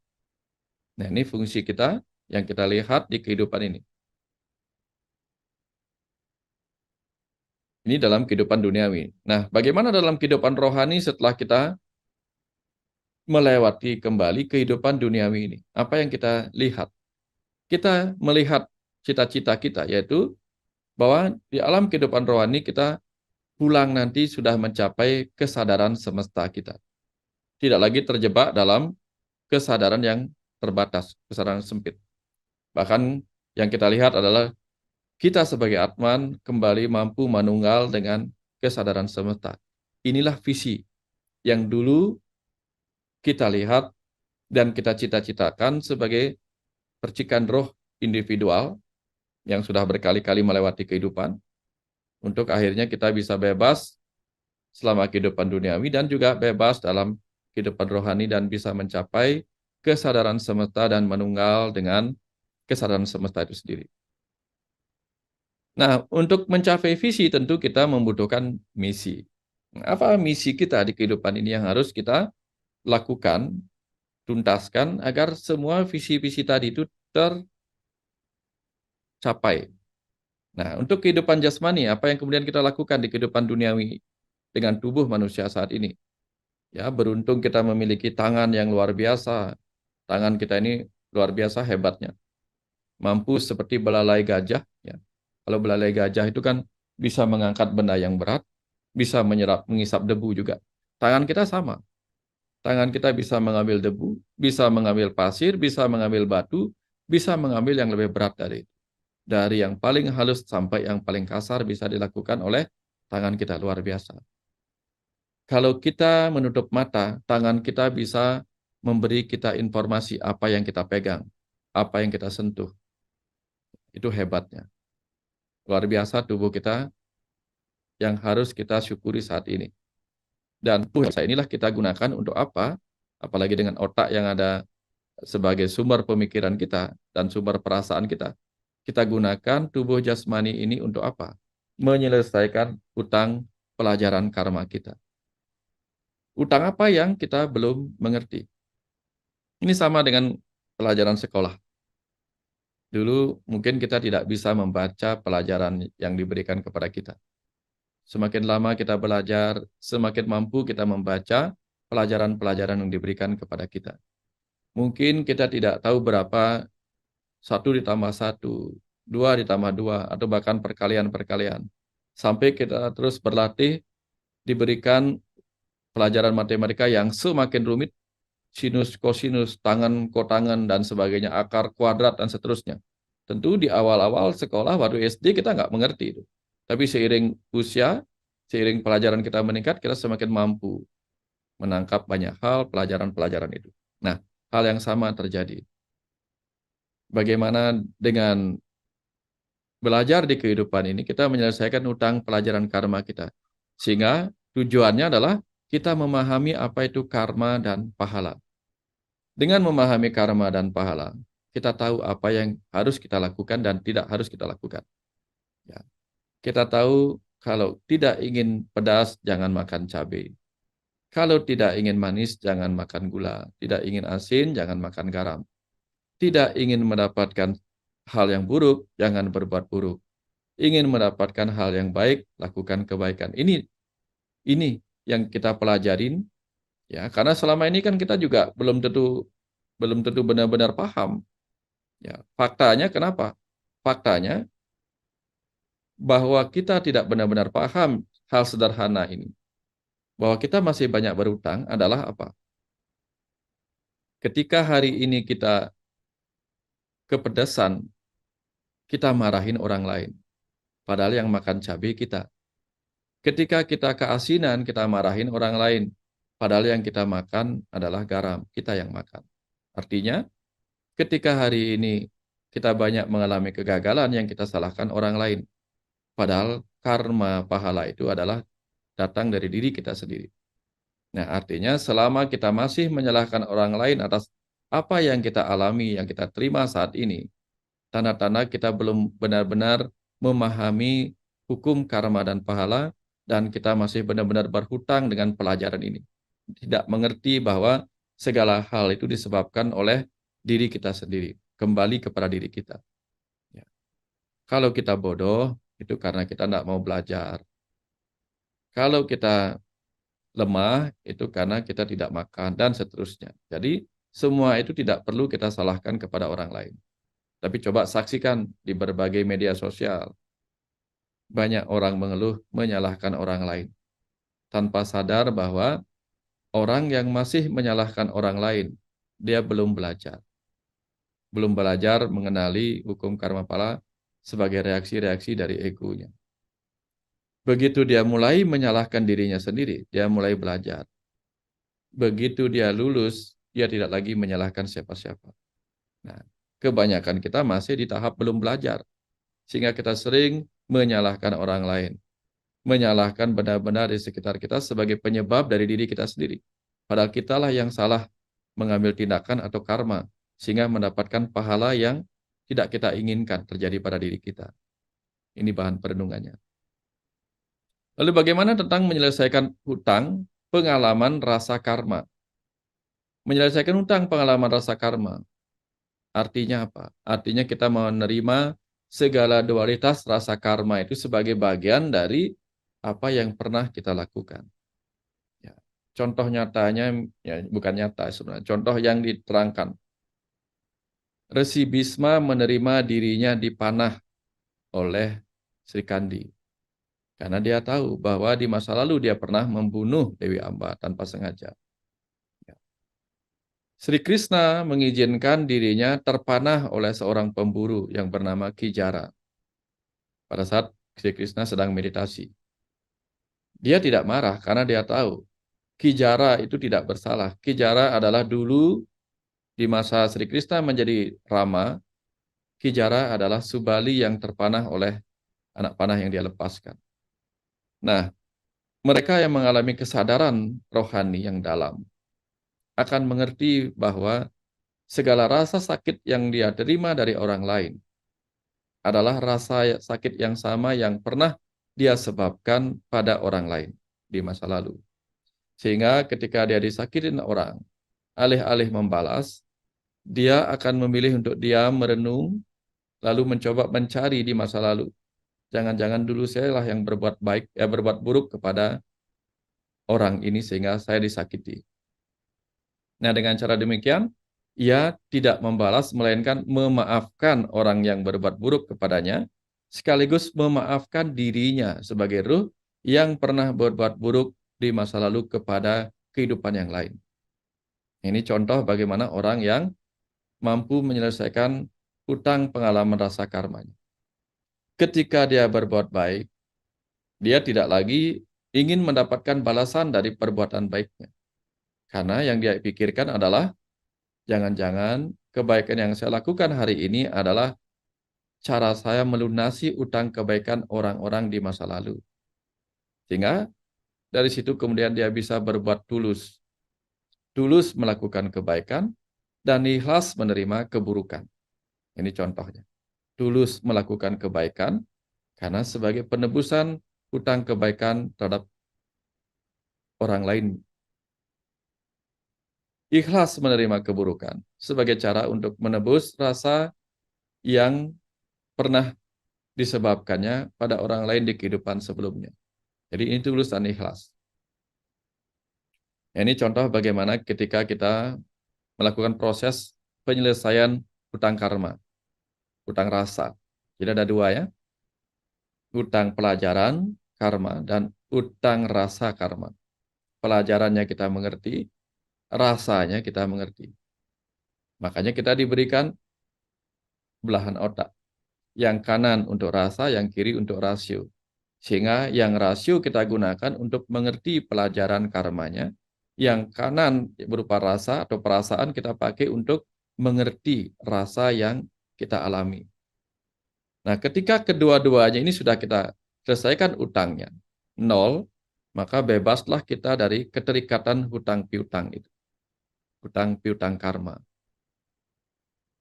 Nah, ini fungsi kita yang kita lihat di kehidupan ini. Ini dalam kehidupan duniawi. Nah, bagaimana dalam kehidupan rohani setelah kita melewati kembali kehidupan duniawi ini? Apa yang kita lihat? Kita melihat cita-cita kita, yaitu bahwa di alam kehidupan rohani kita pulang nanti sudah mencapai kesadaran semesta kita. Tidak lagi terjebak dalam kesadaran yang terbatas, kesadaran sempit. Bahkan yang kita lihat adalah kita sebagai Atman kembali mampu manunggal dengan kesadaran semesta. Inilah visi yang dulu kita lihat dan kita cita-citakan sebagai percikan roh individual yang sudah berkali-kali melewati kehidupan, untuk akhirnya kita bisa bebas selama kehidupan duniawi dan juga bebas dalam kehidupan rohani dan bisa mencapai kesadaran semesta dan menunggal dengan kesadaran semesta itu sendiri. Nah, untuk mencapai visi tentu kita membutuhkan misi. Apa misi kita di kehidupan ini yang harus kita lakukan, tuntaskan agar semua visi-visi tadi itu tercapai. Nah, untuk kehidupan jasmani, apa yang kemudian kita lakukan di kehidupan duniawi dengan tubuh manusia saat ini? Ya, beruntung kita memiliki tangan yang luar biasa. Tangan kita ini luar biasa hebatnya. Mampu seperti belalai gajah. Ya. Kalau belalai gajah itu kan bisa mengangkat benda yang berat, bisa mengisap debu juga. Tangan kita sama. Tangan kita bisa mengambil debu, bisa mengambil pasir, bisa mengambil batu, bisa mengambil yang lebih berat dari itu. Dari yang paling halus sampai yang paling kasar bisa dilakukan oleh tangan kita, luar biasa. Kalau kita menutup mata, tangan kita bisa memberi kita informasi apa yang kita pegang, apa yang kita sentuh. Itu hebatnya. Luar biasa tubuh kita yang harus kita syukuri saat ini. Dan pulsa inilah kita gunakan untuk apa? Apalagi dengan otak yang ada sebagai sumber pemikiran kita dan sumber perasaan kita. Kita gunakan tubuh jasmani ini untuk apa? Menyelesaikan utang pelajaran karma kita. Utang apa yang kita belum mengerti? Ini sama dengan pelajaran sekolah. Dulu mungkin kita tidak bisa membaca pelajaran yang diberikan kepada kita. Semakin lama kita belajar, semakin mampu kita membaca pelajaran-pelajaran yang diberikan kepada kita. Mungkin kita tidak tahu berapa 1 ditambah 1, 2 ditambah 2, atau bahkan perkalian-perkalian. Sampai kita terus berlatih, diberikan pelajaran matematika yang semakin rumit, sinus, kosinus, tangan, kotangan, dan sebagainya, akar, kuadrat, dan seterusnya. Tentu di awal-awal sekolah, waktu SD kita nggak mengerti itu. Tapi seiring usia, seiring pelajaran kita meningkat, kita semakin mampu menangkap banyak hal pelajaran-pelajaran itu. Nah, hal yang sama terjadi. Bagaimana dengan belajar di kehidupan ini, kita menyelesaikan utang pelajaran karma kita. Sehingga tujuannya adalah kita memahami apa itu karma dan pahala. Dengan memahami karma dan pahala, kita tahu apa yang harus kita lakukan dan tidak harus kita lakukan. Ya. Kita tahu kalau tidak ingin pedas, jangan makan cabai. Kalau tidak ingin manis, jangan makan gula. Tidak ingin asin, jangan makan garam. Tidak ingin mendapatkan hal yang buruk, jangan berbuat buruk. Ingin mendapatkan hal yang baik, lakukan kebaikan. Ini yang kita pelajarin, ya. Karena selama ini kan kita juga belum tentu benar-benar paham. Ya, faktanya kenapa? Faktanya bahwa kita tidak benar-benar paham hal sederhana ini. Bahwa kita masih banyak berutang adalah apa? Ketika hari ini kita kepedesan, kita marahin orang lain. Padahal yang makan cabai kita. Ketika kita keasinan, kita marahin orang lain. Padahal yang kita makan adalah garam, kita yang makan. Artinya, ketika hari ini kita banyak mengalami kegagalan yang kita salahkan orang lain. Padahal karma pahala itu adalah datang dari diri kita sendiri. Nah, artinya selama kita masih menyalahkan orang lain atas apa yang kita alami, yang kita terima saat ini, tanda-tanda kita belum benar-benar memahami hukum karma dan pahala, dan kita masih benar-benar berhutang dengan pelajaran ini. Tidak mengerti bahwa segala hal itu disebabkan oleh diri kita sendiri, kembali kepada diri kita. Ya. Kalau kita bodoh, itu karena kita tidak mau belajar. Kalau kita lemah, itu karena kita tidak makan, dan seterusnya. Jadi, semua itu tidak perlu kita salahkan kepada orang lain. Tapi coba saksikan di berbagai media sosial. Banyak orang mengeluh, menyalahkan orang lain. Tanpa sadar bahwa orang yang masih menyalahkan orang lain, dia belum belajar. Belum belajar mengenali hukum karma pala sebagai reaksi-reaksi dari egonya. Begitu dia mulai menyalahkan dirinya sendiri, dia mulai belajar. Begitu dia lulus, dia tidak lagi menyalahkan siapa-siapa. Nah, kebanyakan kita masih di tahap belum belajar. Sehingga kita sering menyalahkan orang lain. Menyalahkan benar-benar di sekitar kita sebagai penyebab dari diri kita sendiri. Padahal kitalah yang salah mengambil tindakan atau karma, sehingga mendapatkan pahala yang tidak kita inginkan terjadi pada diri kita. Ini bahan perenungannya. Lalu bagaimana tentang menyelesaikan hutang, pengalaman rasa karma? Menyelesaikan hutang, pengalaman rasa karma. Artinya apa? Artinya kita menerima segala dualitas rasa karma itu sebagai bagian dari apa yang pernah kita lakukan. Ya. Contoh nyatanya, ya bukan nyata sebenarnya, contoh yang diterangkan. Resi Bisma menerima dirinya dipanah oleh Sri Kandi. Karena dia tahu bahwa di masa lalu dia pernah membunuh Dewi Amba tanpa sengaja. Ya. Sri Krishna mengizinkan dirinya terpanah oleh seorang pemburu yang bernama Kijara. Pada saat Sri Krishna sedang meditasi. Dia tidak marah karena dia tahu Kijara itu tidak bersalah. Kijara adalah dulu di masa Sri Krishna menjadi Rama, Kijara adalah Subali yang terpanah oleh anak panah yang dia lepaskan. Nah, mereka yang mengalami kesadaran rohani yang dalam akan mengerti bahwa segala rasa sakit yang dia terima dari orang lain adalah rasa sakit yang sama yang pernah dia sebabkan pada orang lain di masa lalu. Sehingga ketika dia disakitin orang, alih-alih membalas, dia akan memilih untuk diam, merenung, lalu mencoba mencari di masa lalu. Jangan-jangan dulu saya lah yang berbuat baik, berbuat buruk kepada orang ini sehingga saya disakiti. Nah, dengan cara demikian, ia tidak membalas, melainkan memaafkan orang yang berbuat buruk kepadanya, sekaligus memaafkan dirinya sebagai ruh yang pernah berbuat buruk di masa lalu kepada kehidupan yang lain. Ini contoh bagaimana orang yang mampu menyelesaikan hutang pengalaman rasa karmanya. Ketika dia berbuat baik, dia tidak lagi ingin mendapatkan balasan dari perbuatan baiknya. Karena yang dia pikirkan adalah, jangan-jangan kebaikan yang saya lakukan hari ini adalah cara saya melunasi utang kebaikan orang-orang di masa lalu. Sehingga dari situ kemudian dia bisa berbuat tulus. Tulus melakukan kebaikan dan ikhlas menerima keburukan. Ini contohnya. Tulus melakukan kebaikan karena sebagai penebusan hutang kebaikan terhadap orang lain. Ikhlas menerima keburukan sebagai cara untuk menebus rasa yang pernah disebabkannya pada orang lain di kehidupan sebelumnya. Jadi ini tulus dan ikhlas. Ini contoh bagaimana ketika kita melakukan proses penyelesaian hutang karma, hutang rasa. Jadi ada dua ya, hutang pelajaran karma dan hutang rasa karma. Pelajarannya kita mengerti, rasanya kita mengerti. Makanya kita diberikan belahan otak. Yang kanan untuk rasa, yang kiri untuk rasio. Sehingga yang rasio kita gunakan untuk mengerti pelajaran karmanya. Yang kanan berupa rasa atau perasaan kita pakai untuk mengerti rasa yang kita alami. Nah, ketika kedua-duanya ini sudah kita selesaikan utangnya, 0, maka bebaslah kita dari keterikatan hutang piutang itu. Hutang piutang karma.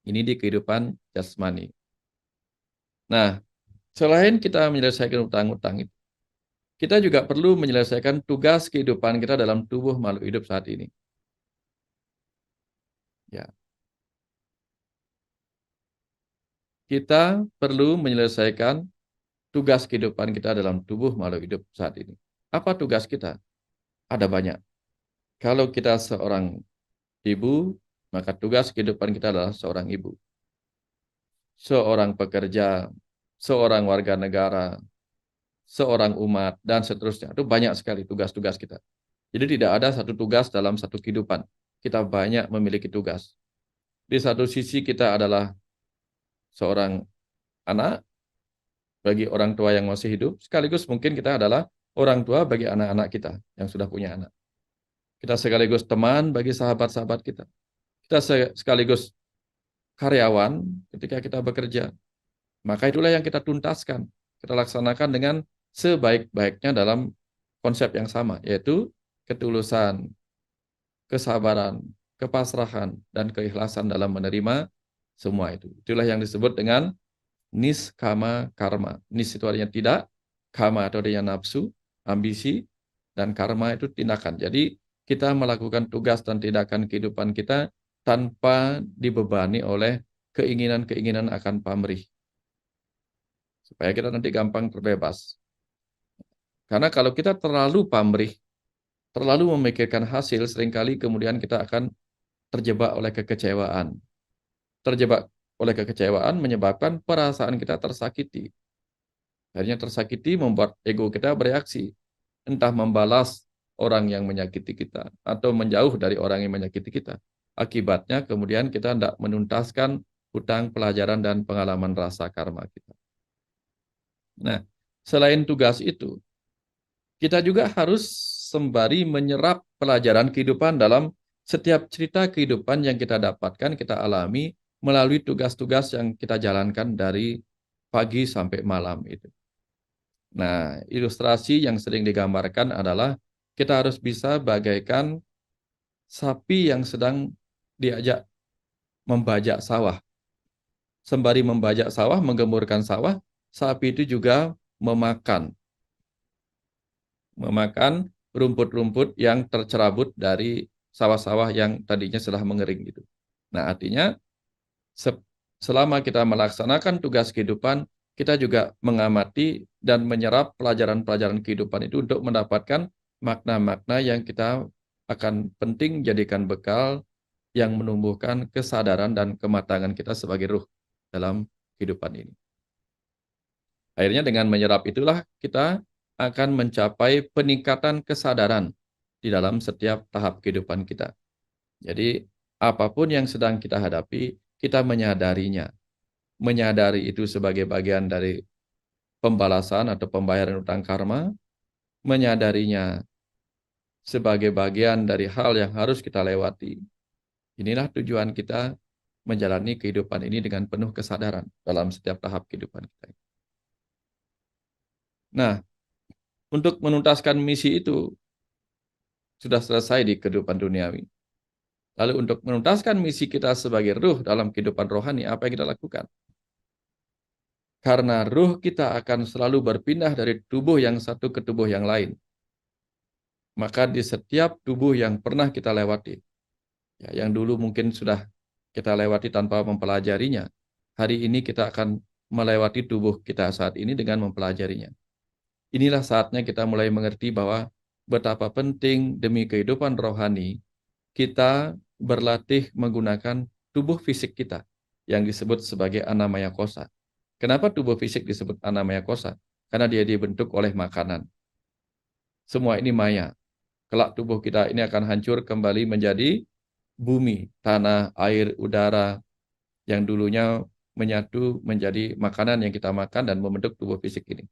Ini di kehidupan jasmani. Nah, selain kita menyelesaikan hutang-hutang itu, kita juga perlu menyelesaikan tugas kehidupan kita dalam tubuh makhluk hidup saat ini. Ya. Kita perlu menyelesaikan tugas kehidupan kita dalam tubuh makhluk hidup saat ini. Apa tugas kita? Ada banyak. Kalau kita seorang ibu, maka tugas kehidupan kita adalah seorang ibu. Seorang pekerja, seorang warga negara, seorang umat, dan seterusnya. Itu banyak sekali tugas-tugas kita. Jadi tidak ada satu tugas dalam satu kehidupan. Kita banyak memiliki tugas. Di satu sisi kita adalah seorang anak bagi orang tua yang masih hidup, sekaligus mungkin kita adalah orang tua bagi anak-anak kita yang sudah punya anak. Kita sekaligus teman bagi sahabat-sahabat kita. Kita sekaligus karyawan ketika kita bekerja. Maka itulah yang kita tuntaskan. Kita laksanakan dengan sebaik-baiknya dalam konsep yang sama, yaitu ketulusan, kesabaran, kepasrahan, dan keikhlasan dalam menerima semua itu. Itulah yang disebut dengan niskama karma. Nis itu artinya tidak, kama itu artinya nafsu, ambisi, dan karma itu tindakan. Jadi kita melakukan tugas dan tindakan kehidupan kita tanpa dibebani oleh keinginan-keinginan akan pamrih. Supaya kita nanti gampang terbebas. Karena kalau kita terlalu pamrih, terlalu memikirkan hasil, seringkali kemudian kita akan terjebak oleh kekecewaan. Terjebak oleh kekecewaan menyebabkan perasaan kita tersakiti. Akhirnya tersakiti membuat ego kita bereaksi. Entah membalas orang yang menyakiti kita atau menjauh dari orang yang menyakiti kita. Akibatnya kemudian kita tidak menuntaskan hutang pelajaran dan pengalaman rasa karma kita. Nah, selain tugas itu, kita juga harus sembari menyerap pelajaran kehidupan dalam setiap cerita kehidupan yang kita dapatkan, kita alami melalui tugas-tugas yang kita jalankan dari pagi sampai malam itu. Nah, ilustrasi yang sering digambarkan adalah kita harus bisa bagaikan sapi yang sedang diajak membajak sawah. Sembari membajak sawah, menggemburkan sawah, sapi itu juga memakan rumput-rumput yang tercerabut dari sawah-sawah yang tadinya sudah mengering gitu. Nah, artinya selama kita melaksanakan tugas kehidupan, kita juga mengamati dan menyerap pelajaran-pelajaran kehidupan itu untuk mendapatkan makna-makna yang kita akan penting jadikan bekal yang menumbuhkan kesadaran dan kematangan kita sebagai ruh dalam kehidupan ini. Akhirnya dengan menyerap itulah kita akan mencapai peningkatan kesadaran di dalam setiap tahap kehidupan kita. Jadi apapun yang sedang kita hadapi, kita menyadarinya. Menyadari itu sebagai bagian dari pembalasan atau pembayaran utang karma, menyadarinya sebagai bagian dari hal yang harus kita lewati. Inilah tujuan kita menjalani kehidupan ini dengan penuh kesadaran dalam setiap tahap kehidupan kita. Nah, untuk menuntaskan misi itu sudah selesai di kehidupan duniawi. Lalu untuk menuntaskan misi kita sebagai ruh dalam kehidupan rohani, apa yang kita lakukan? Karena ruh kita akan selalu berpindah dari tubuh yang satu ke tubuh yang lain. Maka di setiap tubuh yang pernah kita lewati, ya, yang dulu mungkin sudah kita lewati tanpa mempelajarinya, hari ini kita akan melewati tubuh kita saat ini dengan mempelajarinya. Inilah saatnya kita mulai mengerti bahwa betapa penting demi kehidupan rohani kita berlatih menggunakan tubuh fisik kita yang disebut sebagai anamaya kosa. Kenapa tubuh fisik disebut anamaya kosa? Karena dia dibentuk oleh makanan. Semua ini maya. Kelak tubuh kita ini akan hancur kembali menjadi bumi, tanah, air, udara yang dulunya menyatu menjadi makanan yang kita makan dan membentuk tubuh fisik ini.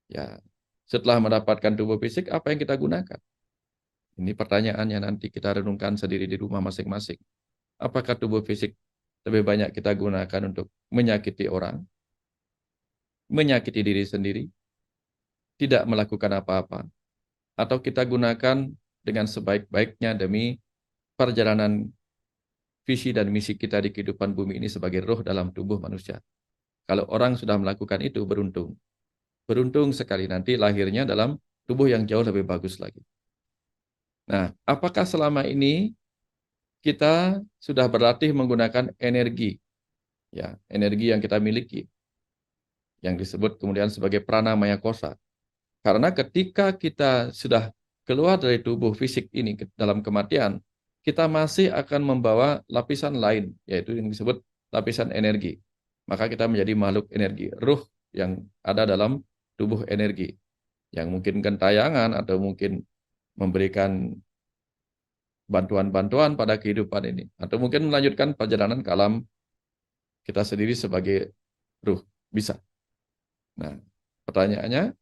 Ya, setelah mendapatkan tubuh fisik, apa yang kita gunakan? Ini pertanyaannya nanti kita renungkan sendiri di rumah masing-masing. Apakah tubuh fisik lebih banyak kita gunakan untuk menyakiti orang, menyakiti diri sendiri, tidak melakukan apa-apa, atau kita gunakan dengan sebaik-baiknya demi perjalanan visi dan misi kita di kehidupan bumi ini sebagai roh dalam tubuh manusia. Kalau orang sudah melakukan itu, beruntung. Beruntung sekali nanti lahirnya dalam tubuh yang jauh lebih bagus lagi. Nah, apakah selama ini kita sudah berlatih menggunakan energi, ya, energi yang kita miliki, yang disebut kemudian sebagai pranamaya kosa. Karena ketika kita sudah keluar dari tubuh fisik ini dalam kematian, kita masih akan membawa lapisan lain, yaitu yang disebut lapisan energi. Maka kita menjadi makhluk energi, ruh yang ada dalam tubuh energi, yang mungkin gentayangan atau mungkin memberikan bantuan-bantuan pada kehidupan ini. Atau mungkin melanjutkan perjalanan ke alam kita sendiri sebagai ruh. Bisa. Nah, pertanyaannya,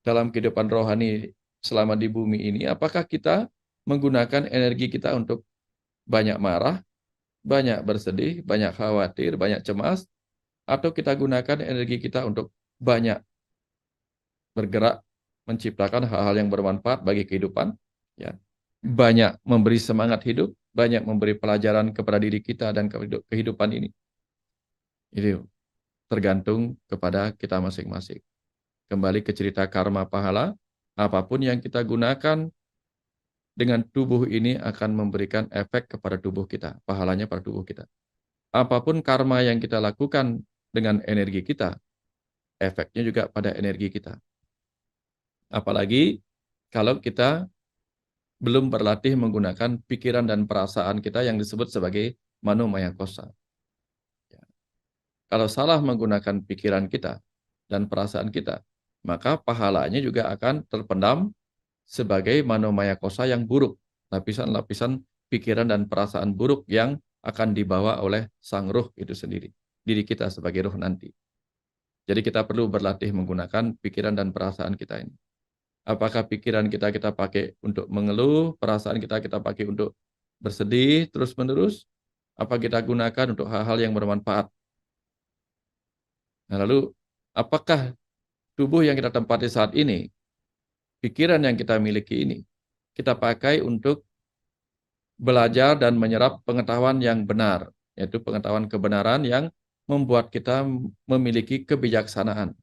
dalam kehidupan rohani selama di bumi ini, apakah kita menggunakan energi kita untuk banyak marah, banyak bersedih, banyak khawatir, banyak cemas, atau kita gunakan energi kita untuk banyak bergerak, menciptakan hal-hal yang bermanfaat bagi kehidupan, ya, banyak memberi semangat hidup, banyak memberi pelajaran kepada diri kita dan kehidupan ini. Itu tergantung kepada kita masing-masing. Kembali ke cerita karma pahala, apapun yang kita gunakan dengan tubuh ini akan memberikan efek kepada tubuh kita, pahalanya pada tubuh kita. Apapun karma yang kita lakukan dengan energi kita, efeknya juga pada energi kita. Apalagi kalau kita belum berlatih menggunakan pikiran dan perasaan kita yang disebut sebagai manomaya kosa. Ya. Kalau salah menggunakan pikiran kita dan perasaan kita, maka pahalanya juga akan terpendam sebagai manomaya kosa yang buruk, lapisan-lapisan pikiran dan perasaan buruk yang akan dibawa oleh sang ruh itu sendiri, diri kita sebagai ruh nanti. Jadi kita perlu berlatih menggunakan pikiran dan perasaan kita ini. Apakah pikiran kita pakai untuk mengeluh, perasaan kita pakai untuk bersedih terus-menerus? Apa kita gunakan untuk hal-hal yang bermanfaat? Nah, lalu apakah tubuh yang kita tempati saat ini, pikiran yang kita miliki ini, kita pakai untuk belajar dan menyerap pengetahuan yang benar, yaitu pengetahuan kebenaran yang membuat kita memiliki kebijaksanaan.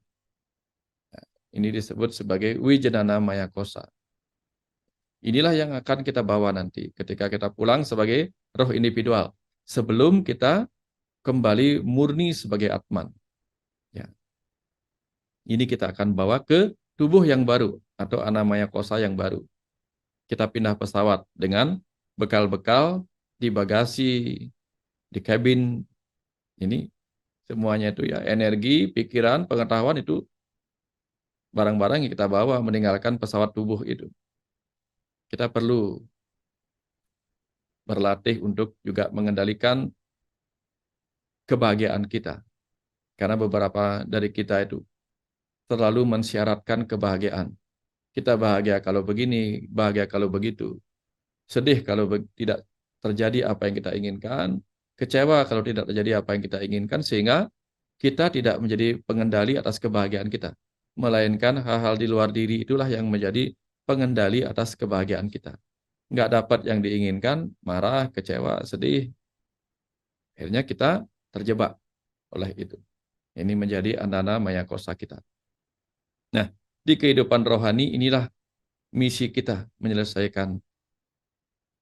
Ini disebut sebagai wijanana maya kosa. Inilah yang akan kita bawa nanti ketika kita pulang sebagai roh individual. Sebelum kita kembali murni sebagai Atman. Ya. Ini kita akan bawa ke tubuh yang baru atau anamaya kosa yang baru. Kita pindah pesawat dengan bekal-bekal di bagasi, di kabin. Ini semuanya itu ya, energi, pikiran, pengetahuan itu barang-barang yang kita bawa meninggalkan pesawat tubuh itu. Kita perlu berlatih untuk juga mengendalikan kebahagiaan kita. Karena beberapa dari kita itu terlalu mensyaratkan kebahagiaan. Kita bahagia kalau begini, bahagia kalau begitu. Sedih kalau tidak terjadi apa yang kita inginkan. Kecewa kalau tidak terjadi apa yang kita inginkan. Sehingga kita tidak menjadi pengendali atas kebahagiaan kita. Melainkan hal-hal di luar diri itulah yang menjadi pengendali atas kebahagiaan kita. nggak dapat yang diinginkan, marah, kecewa, sedih. Akhirnya kita terjebak oleh itu. Ini menjadi andana maya kosa kita. Nah, di kehidupan rohani inilah misi kita menyelesaikan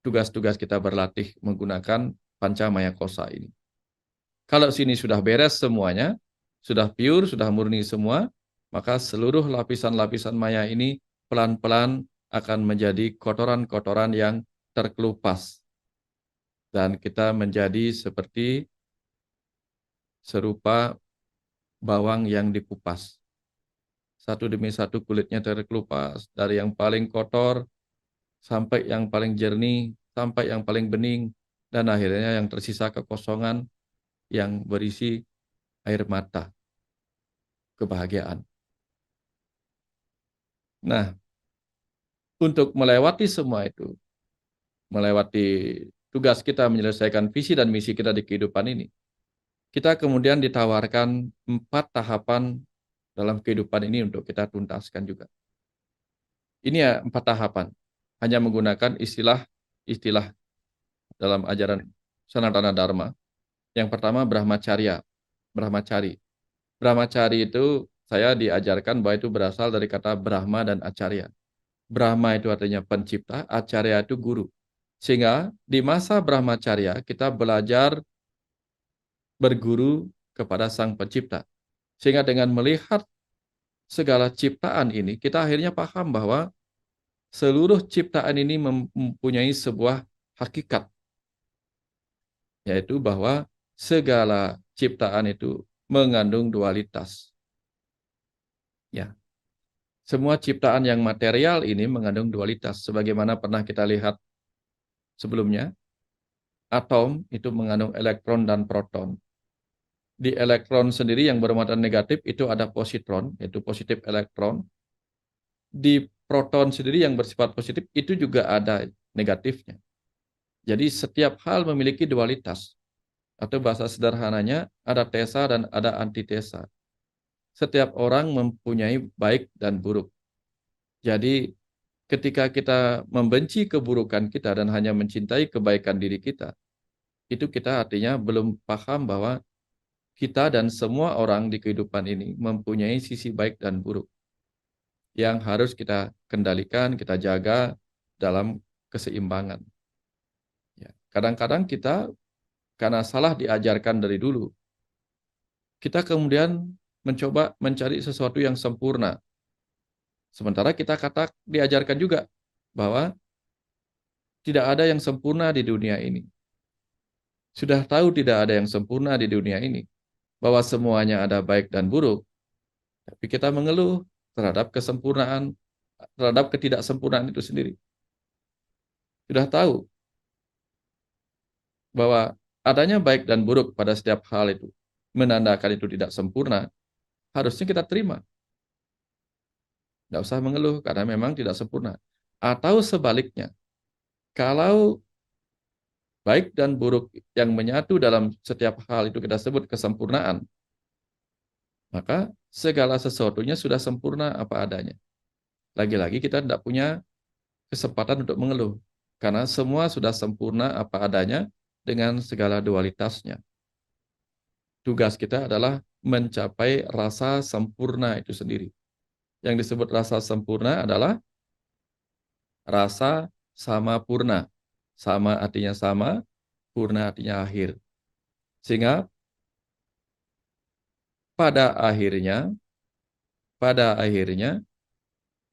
tugas-tugas kita berlatih menggunakan panca maya kosa ini. Kalau sini sudah beres semuanya, sudah pure, sudah murni semua, maka seluruh lapisan-lapisan maya ini pelan-pelan akan menjadi kotoran-kotoran yang terkelupas. Dan kita menjadi seperti serupa bawang yang dikupas. Satu demi satu kulitnya terkelupas, dari yang paling kotor sampai yang paling jernih, sampai yang paling bening, dan akhirnya yang tersisa kekosongan yang berisi air mata, kebahagiaan. Nah, untuk melewati semua itu, melewati tugas kita menyelesaikan visi dan misi kita di kehidupan ini, kita kemudian ditawarkan 4 tahapan dalam kehidupan ini untuk kita tuntaskan juga. Ini ya 4 tahapan, hanya menggunakan istilah dalam ajaran Sanatana Dharma. Yang pertama Brahmacharya, Brahmachari. Brahmachari itu saya diajarkan bahwa itu berasal dari kata Brahma dan Acharya. Brahma itu artinya pencipta, Acharya itu guru. Sehingga di masa Brahmacharya kita belajar berguru kepada Sang Pencipta. Sehingga dengan melihat segala ciptaan ini, kita akhirnya paham bahwa seluruh ciptaan ini mempunyai sebuah hakikat, yaitu bahwa segala ciptaan itu mengandung dualitas. Ya, semua ciptaan yang material ini mengandung dualitas. Sebagaimana pernah kita lihat sebelumnya, atom itu mengandung elektron dan proton. Di elektron sendiri yang bermuatan negatif itu ada positron, yaitu positif elektron. Di proton sendiri yang bersifat positif itu juga ada negatifnya. Jadi setiap hal memiliki dualitas. Atau bahasa sederhananya ada tesa dan ada antitesa. Setiap orang mempunyai baik dan buruk. Jadi ketika kita membenci keburukan kita dan hanya mencintai kebaikan diri kita, itu kita artinya belum paham bahwa kita dan semua orang di kehidupan ini mempunyai sisi baik dan buruk yang harus kita kendalikan, kita jaga dalam keseimbangan. Ya, kadang-kadang kita karena salah diajarkan dari dulu, kita kemudian mencoba mencari sesuatu yang sempurna. Sementara kita diajarkan juga bahwa tidak ada yang sempurna di dunia ini. Sudah tahu tidak ada yang sempurna di dunia ini, bahwa semuanya ada baik dan buruk, tapi kita mengeluh terhadap kesempurnaan, terhadap ketidaksempurnaan itu sendiri. Sudah tahu bahwa adanya baik dan buruk pada setiap hal itu, menandakan itu tidak sempurna, harusnya kita terima. Tidak usah mengeluh karena memang tidak sempurna. Atau sebaliknya, kalau baik dan buruk yang menyatu dalam setiap hal itu kita sebut kesempurnaan, maka segala sesuatunya sudah sempurna apa adanya. Lagi-lagi kita tidak punya kesempatan untuk mengeluh, karena semua sudah sempurna apa adanya dengan segala dualitasnya. Tugas kita adalah mencapai rasa sempurna itu sendiri. Yang disebut rasa sempurna adalah rasa sama purna. Sama artinya sama, purna artinya akhir. Sehingga pada akhirnya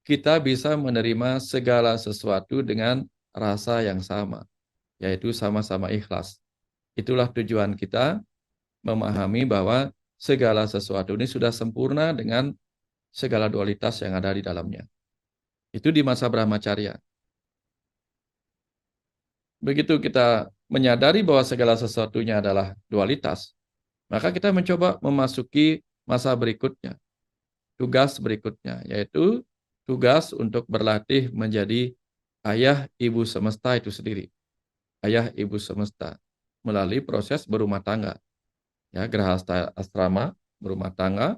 kita bisa menerima segala sesuatu dengan rasa yang sama, yaitu sama-sama ikhlas. Itulah tujuan kita memahami bahwa segala sesuatu ini sudah sempurna dengan segala dualitas yang ada di dalamnya. Itu di masa Brahmacharya. Begitu kita menyadari bahwa segala sesuatunya adalah dualitas, maka kita mencoba memasuki masa berikutnya, tugas berikutnya, yaitu tugas untuk berlatih menjadi ayah ibu semesta itu sendiri. Ayah ibu semesta melalui proses berumah tangga. Ya, Grahasta Asrama, berumah tangga,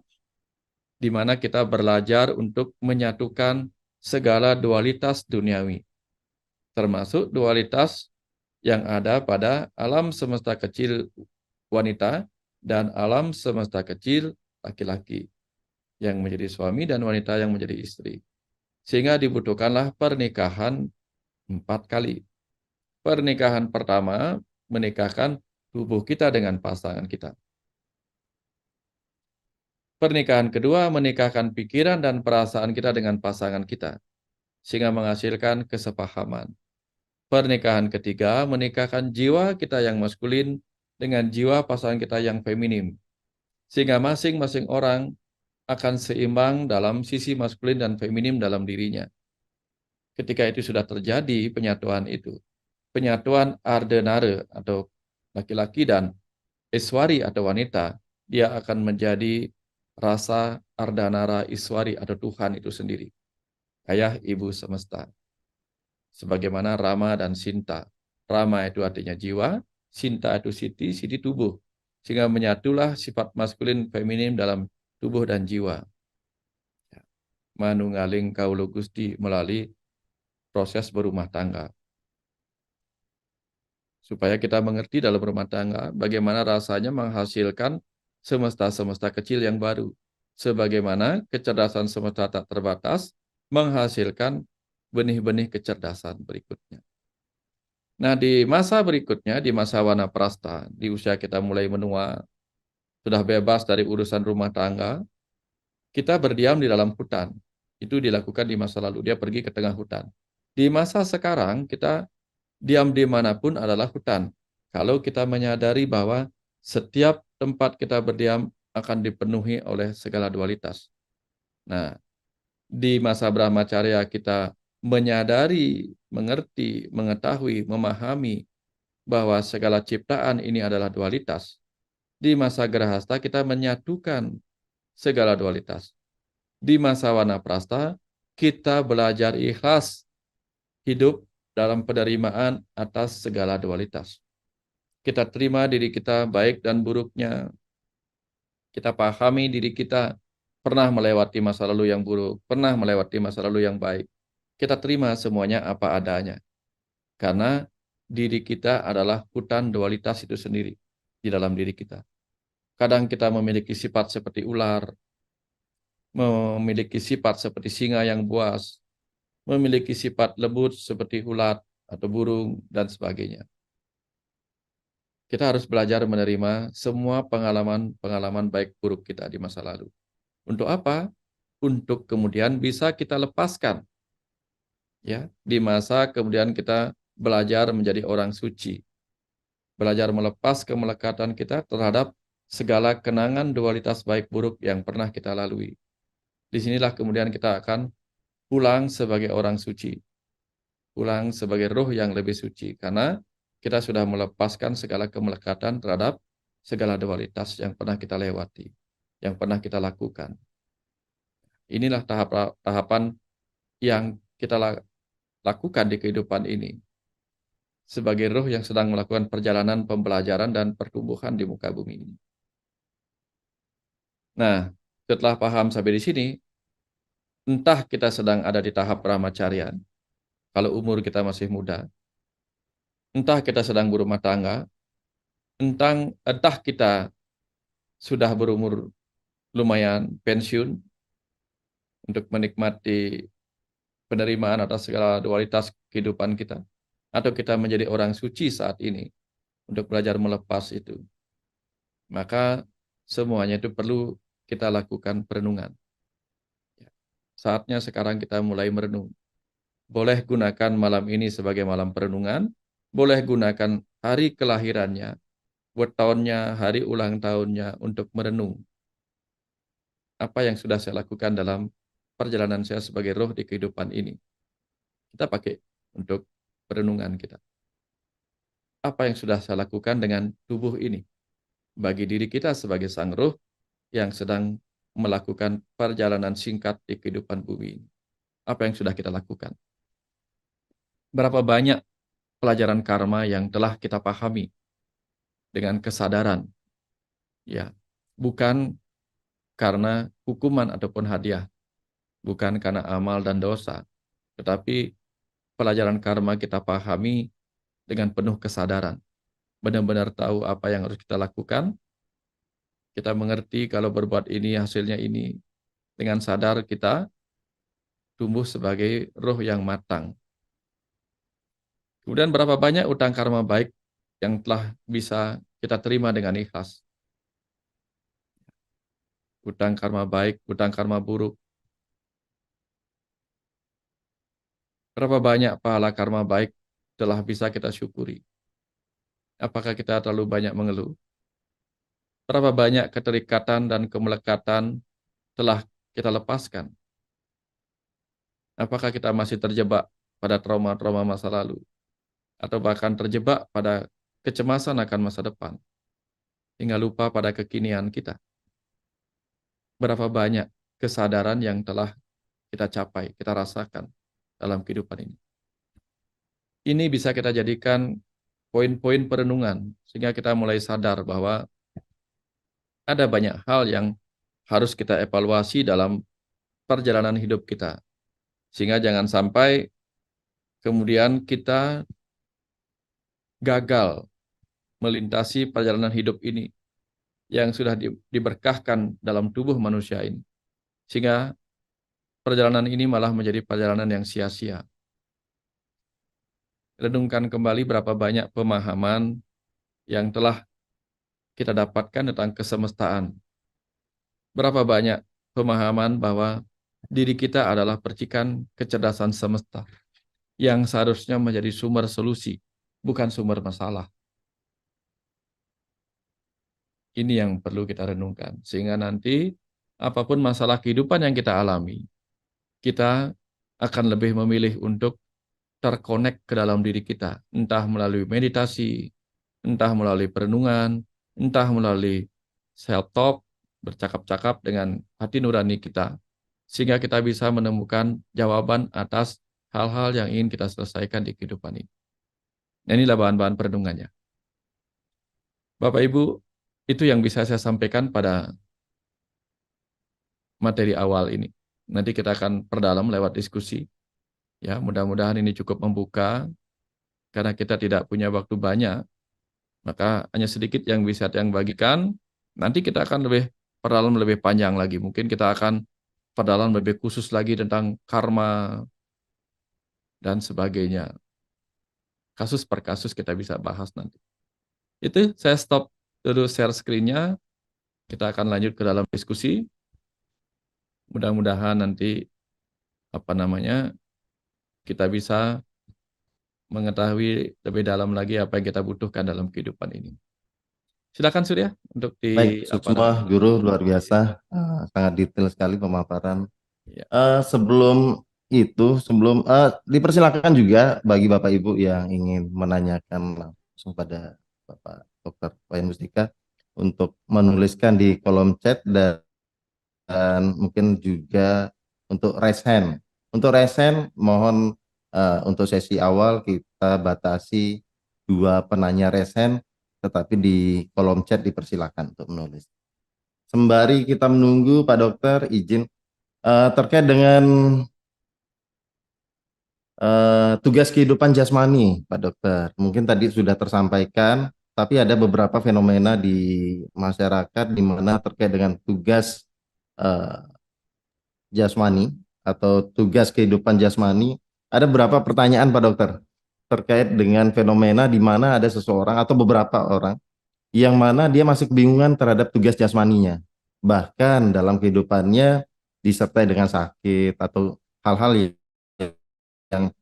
di mana kita belajar untuk menyatukan segala dualitas duniawi. termasuk dualitas yang ada pada alam semesta kecil wanita dan alam semesta kecil laki-laki yang menjadi suami dan wanita yang menjadi istri. Sehingga dibutuhkanlah pernikahan 4 kali. Pernikahan pertama menikahkan tubuh kita dengan pasangan kita. Pernikahan kedua menikahkan pikiran dan perasaan kita dengan pasangan kita, sehingga menghasilkan kesepahaman. Pernikahan ketiga menikahkan jiwa kita yang maskulin dengan jiwa pasangan kita yang feminim, sehingga masing-masing orang akan seimbang dalam sisi maskulin dan feminim dalam dirinya. Ketika itu sudah terjadi penyatuan itu, penyatuan Ardhanara atau laki-laki dan Iswari atau wanita, dia akan menjadi rasa Ardhanara Iswari atau Tuhan itu sendiri. Ayah Ibu Semesta. Sebagaimana Rama dan Sinta. Rama itu artinya jiwa, Sinta itu siti, siti tubuh. Sehingga menyatulah sifat maskulin feminim dalam tubuh dan jiwa. Manunggaling Kaulo Gusti melalui proses berumah tangga. Supaya kita mengerti dalam rumah tangga bagaimana rasanya menghasilkan semesta-semesta kecil yang baru. Sebagaimana kecerdasan semesta tak terbatas menghasilkan benih-benih kecerdasan berikutnya. Nah, di masa berikutnya, di masa Wanaprastha, di usia kita mulai menua, sudah bebas dari urusan rumah tangga, kita berdiam di dalam hutan. Itu dilakukan di masa lalu, dia pergi ke tengah hutan. Di masa sekarang, kita diam dimanapun adalah hutan. Kalau kita menyadari bahwa setiap tempat kita berdiam akan dipenuhi oleh segala dualitas. Nah, di masa Brahmacharya kita menyadari, mengerti, mengetahui, memahami bahwa segala ciptaan ini adalah dualitas. Di masa Grahastha kita menyatukan segala dualitas. Di masa Wanaprastha kita belajar ikhlas hidup dalam penerimaan atas segala dualitas. Kita terima diri kita baik dan buruknya. Kita pahami diri kita pernah melewati masa lalu yang buruk, pernah melewati masa lalu yang baik. Kita terima semuanya apa adanya. Karena diri kita adalah hutan dualitas itu sendiri di dalam diri kita. Kadang kita memiliki sifat seperti ular, memiliki sifat seperti singa yang buas, memiliki sifat lembut seperti ulat atau burung, dan sebagainya. Kita harus belajar menerima semua pengalaman baik buruk kita di masa lalu. Untuk apa? Untuk kemudian bisa kita lepaskan. Ya, di masa kemudian kita belajar menjadi orang suci. Belajar melepas kemelekatan kita terhadap segala kenangan dualitas baik buruk yang pernah kita lalui. Disinilah kemudian kita akan pulang sebagai orang suci. Pulang sebagai roh yang lebih suci. Karena kita sudah melepaskan segala kemelekatan terhadap segala dualitas yang pernah kita lewati, yang pernah kita lakukan. Inilah tahapan yang kita lakukan di kehidupan ini. Sebagai roh yang sedang melakukan perjalanan pembelajaran dan pertumbuhan di muka bumi ini. Nah, setelah paham sampai di sini, entah kita sedang ada di tahap brahmacharya, kalau umur kita masih muda, entah kita sedang berumah tangga, entah kita sudah berumur lumayan pensiun untuk menikmati penerimaan atas segala dualitas kehidupan kita, atau kita menjadi orang suci saat ini untuk belajar melepas itu. Maka semuanya itu perlu kita lakukan perenungan. Saatnya sekarang kita mulai merenung. Boleh gunakan malam ini sebagai malam perenungan, boleh gunakan hari kelahirannya, tahunnya, hari ulang tahunnya untuk merenung. Apa yang sudah saya lakukan dalam perjalanan saya sebagai roh di kehidupan ini. Kita pakai untuk perenungan kita. Apa yang sudah saya lakukan dengan tubuh ini? Bagi diri kita sebagai sang roh yang sedang melakukan perjalanan singkat di kehidupan bumi ini. Apa yang sudah kita lakukan? Berapa banyak pelajaran karma yang telah kita pahami dengan kesadaran? Ya, bukan karena hukuman ataupun hadiah, bukan karena amal dan dosa, tetapi pelajaran karma kita pahami dengan penuh kesadaran. Benar-benar tahu apa yang harus kita lakukan. Kita mengerti kalau berbuat ini hasilnya ini. Dengan sadar kita tumbuh sebagai roh yang matang. Kemudian berapa banyak utang karma baik yang telah bisa kita terima dengan ikhlas. Utang karma baik, utang karma buruk. Berapa banyak pahala karma baik telah bisa kita syukuri. Apakah kita terlalu banyak mengeluh? Berapa banyak keterikatan dan kemelekatan telah kita lepaskan? Apakah kita masih terjebak pada trauma-trauma masa lalu? Atau bahkan terjebak pada kecemasan akan masa depan? Hingga lupa pada kekinian kita? Berapa banyak kesadaran yang telah kita capai, kita rasakan dalam kehidupan ini? Ini bisa kita jadikan poin-poin perenungan, sehingga kita mulai sadar bahwa ada banyak hal yang harus kita evaluasi dalam perjalanan hidup kita. Sehingga jangan sampai kemudian kita gagal melintasi perjalanan hidup ini yang sudah diberkahkan dalam tubuh manusia ini. Sehingga perjalanan ini malah menjadi perjalanan yang sia-sia. Renungkan kembali berapa banyak pemahaman yang telah kita dapatkan tentang kesemestaan. Berapa banyak pemahaman bahwa diri kita adalah percikan kecerdasan semesta yang seharusnya menjadi sumber solusi, bukan sumber masalah. Ini yang perlu kita renungkan. Sehingga nanti apapun masalah kehidupan yang kita alami, kita akan lebih memilih untuk terkonek ke dalam diri kita. Entah melalui meditasi, entah melalui perenungan, entah melalui self-talk, bercakap-cakap dengan hati nurani kita. Sehingga kita bisa menemukan jawaban atas hal-hal yang ingin kita selesaikan di kehidupan ini. Nah, inilah bahan-bahan perenungannya. Bapak Ibu, itu yang bisa saya sampaikan pada materi awal ini. Nanti kita akan perdalam lewat diskusi. Ya, mudah-mudahan ini cukup membuka, karena kita tidak punya waktu banyak, maka hanya sedikit yang bisa yang bagikan. Nanti kita akan lebih perdalam lebih panjang lagi. Mungkin kita akan perdalam lebih khusus lagi tentang karma dan sebagainya. Kasus per kasus kita bisa bahas nanti. Itu saya stop dulu share screen-nya. Kita akan lanjut ke dalam diskusi. Mudah-mudahan nanti kita bisa mengetahui lebih dalam lagi apa yang kita butuhkan dalam kehidupan ini. Silakan Surya untuk Baik, Suksma Guru luar biasa, sangat detail sekali pemaparan. Ya. Sebelum itu, dipersilakan juga bagi Bapak Ibu yang ingin menanyakan langsung pada Bapak Dr. Wayan Mustika untuk menuliskan di kolom chat dan mungkin juga untuk raise hand. Untuk raise hand, mohon untuk sesi awal kita batasi 2 penanya raise hand, tetapi di kolom chat dipersilakan untuk menulis. Sembari kita menunggu Pak Dokter, izin terkait dengan tugas kehidupan jasmani, Pak Dokter. Mungkin tadi sudah tersampaikan, tapi ada beberapa fenomena di masyarakat di mana terkait dengan tugas jasmani atau tugas kehidupan jasmani. Ada beberapa pertanyaan Pak Dokter terkait dengan fenomena di mana ada seseorang atau beberapa orang yang mana dia masih kebingungan terhadap tugas jasmaninya. Bahkan dalam kehidupannya disertai dengan sakit atau hal-hal yang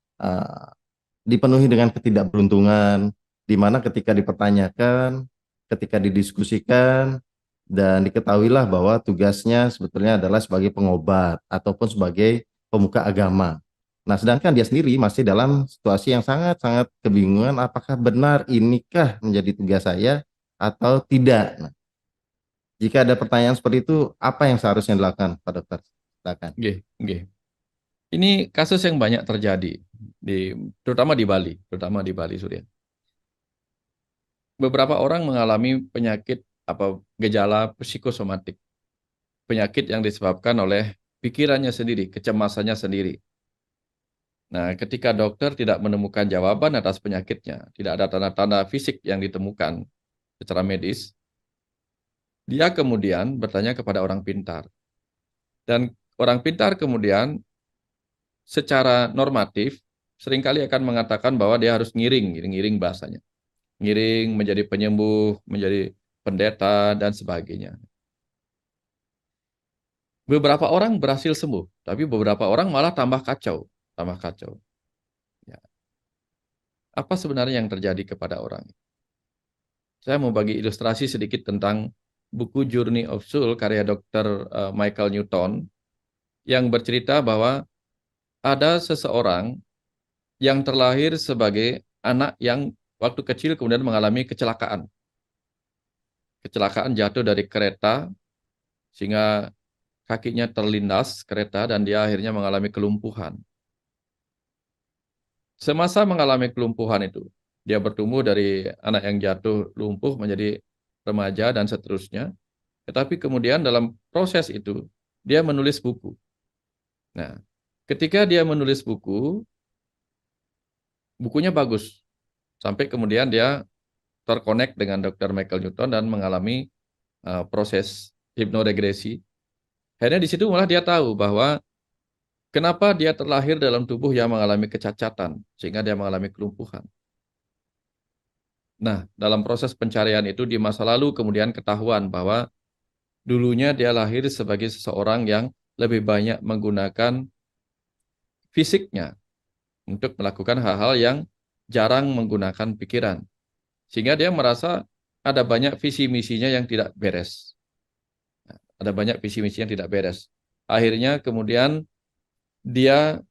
dipenuhi dengan ketidakberuntungan, di mana ketika dipertanyakan, ketika didiskusikan, dan diketahuilah bahwa tugasnya sebetulnya adalah sebagai pengobat ataupun sebagai pemuka agama. Nah, sedangkan dia sendiri masih dalam situasi yang sangat-sangat kebingungan, apakah benar inikah menjadi tugas saya atau tidak. Nah, jika ada pertanyaan seperti itu, apa yang seharusnya dilakukan, Pak Dokter? Silakan. Oke. Ini kasus yang banyak terjadi, terutama di Bali, Surya. Beberapa orang mengalami penyakit gejala psikosomatik, penyakit yang disebabkan oleh pikirannya sendiri, kecemasannya sendiri. Nah, ketika dokter tidak menemukan jawaban atas penyakitnya, tidak ada tanda-tanda fisik yang ditemukan secara medis, dia kemudian bertanya kepada orang pintar. Dan orang pintar kemudian secara normatif seringkali akan mengatakan bahwa dia harus ngiring bahasanya. Ngiring menjadi penyembuh, menjadi pendeta, dan sebagainya. Beberapa orang berhasil sembuh, tapi beberapa orang malah tambah kacau. Tambah kacau. Ya. Apa sebenarnya yang terjadi kepada orang? Saya mau bagi ilustrasi sedikit tentang buku Journey of Soul karya Dr. Michael Newton yang bercerita bahwa ada seseorang yang terlahir sebagai anak yang waktu kecil kemudian mengalami kecelakaan. Kecelakaan jatuh dari kereta sehingga kakinya terlindas kereta dan dia akhirnya mengalami kelumpuhan. Semasa mengalami kelumpuhan itu, dia bertumbuh dari anak yang jatuh lumpuh menjadi remaja dan seterusnya. Tetapi kemudian dalam proses itu, dia menulis buku. Nah, ketika dia menulis buku, bukunya bagus. Sampai kemudian dia terkonek dengan Dr. Michael Newton dan mengalami proses hipnoregresi. Akhirnya di situ malah dia tahu bahwa kenapa dia terlahir dalam tubuh yang mengalami kecacatan, sehingga dia mengalami kelumpuhan. Nah, dalam proses pencarian itu di masa lalu kemudian ketahuan bahwa dulunya dia lahir sebagai seseorang yang lebih banyak menggunakan fisiknya untuk melakukan hal-hal yang jarang menggunakan pikiran. Sehingga dia merasa ada banyak visi misinya yang tidak beres. Ada banyak visi misi yang tidak beres. Akhirnya kemudian dia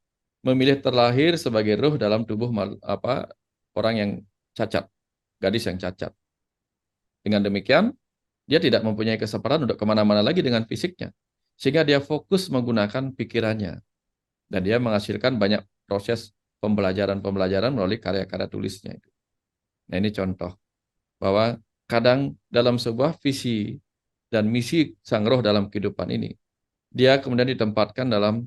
memilih terlahir sebagai ruh dalam tubuh orang yang cacat, gadis yang cacat. Dengan demikian, dia tidak mempunyai kesempatan untuk kemana-mana lagi dengan fisiknya. Sehingga dia fokus menggunakan pikirannya. Dan dia menghasilkan banyak proses pembelajaran-pembelajaran melalui karya-karya tulisnya. Nah, ini contoh bahwa kadang dalam sebuah visi dan misi sang roh dalam kehidupan ini, dia kemudian ditempatkan dalam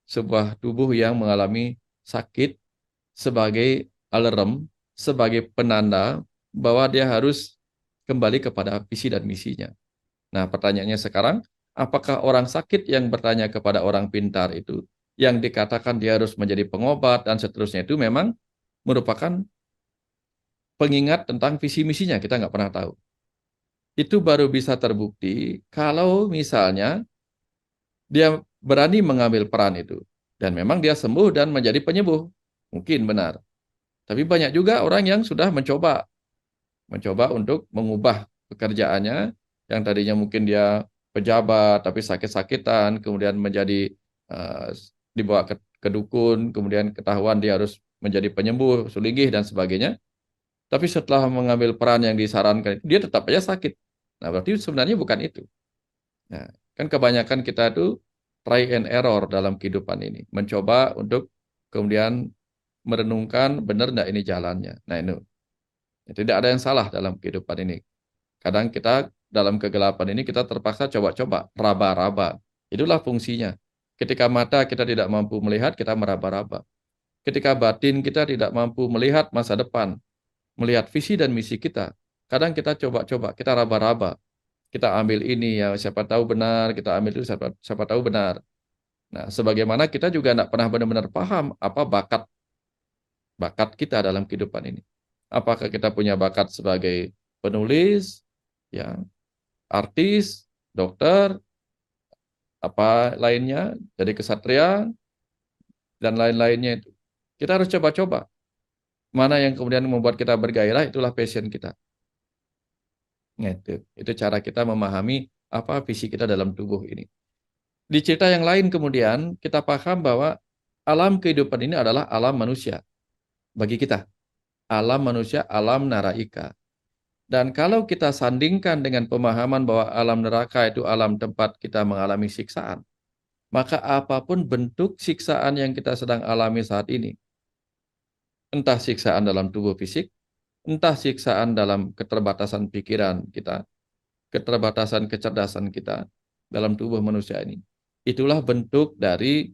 sebuah tubuh yang mengalami sakit sebagai alarm, sebagai penanda bahwa dia harus kembali kepada visi dan misinya. Nah, pertanyaannya sekarang, apakah orang sakit yang bertanya kepada orang pintar itu, yang dikatakan dia harus menjadi pengobat dan seterusnya itu memang merupakan pengingat tentang visi misinya? Kita nggak pernah tahu. Itu baru bisa terbukti kalau misalnya dia berani mengambil peran itu. Dan memang dia sembuh dan menjadi penyembuh. Mungkin benar. Tapi banyak juga orang yang sudah mencoba untuk mengubah pekerjaannya yang tadinya mungkin dia pejabat tapi sakit-sakitan, kemudian menjadi uh, dibawa ke dukun, kemudian ketahuan dia harus menjadi penyembuh, sulingih dan sebagainya. Tapi setelah mengambil peran yang disarankan, dia tetap aja sakit. Nah, berarti sebenarnya bukan itu. Nah, kan kebanyakan kita itu try and error dalam kehidupan ini. Mencoba untuk kemudian merenungkan benar enggak ini jalannya. Nah, ini. Tidak ada yang salah dalam kehidupan ini. Kadang kita dalam kegelapan ini kita terpaksa coba-coba, raba-raba. Itulah fungsinya. Ketika mata kita tidak mampu melihat, kita meraba-raba. Ketika batin kita tidak mampu melihat masa depan, melihat visi dan misi kita, kadang kita coba-coba, kita raba-raba. Kita ambil ini ya, siapa tahu benar, kita ambil itu siapa tahu benar. Nah, sebagaimana kita juga tidak pernah benar-benar paham apa bakat kita dalam kehidupan ini. Apakah kita punya bakat sebagai penulis, ya, artis, dokter, apa lainnya, jadi kesatria, dan lain-lainnya itu. Kita harus coba-coba. Mana yang kemudian membuat kita bergairah, itulah passion kita. Itu cara kita memahami apa visi kita dalam tubuh ini. Di cerita yang lain kemudian, kita paham bahwa alam kehidupan ini adalah alam manusia. Bagi kita, alam manusia, alam naraika. Dan kalau kita sandingkan dengan pemahaman bahwa alam neraka itu alam tempat kita mengalami siksaan, maka apapun bentuk siksaan yang kita sedang alami saat ini, entah siksaan dalam tubuh fisik, entah siksaan dalam keterbatasan pikiran kita, keterbatasan kecerdasan kita dalam tubuh manusia ini, itulah bentuk dari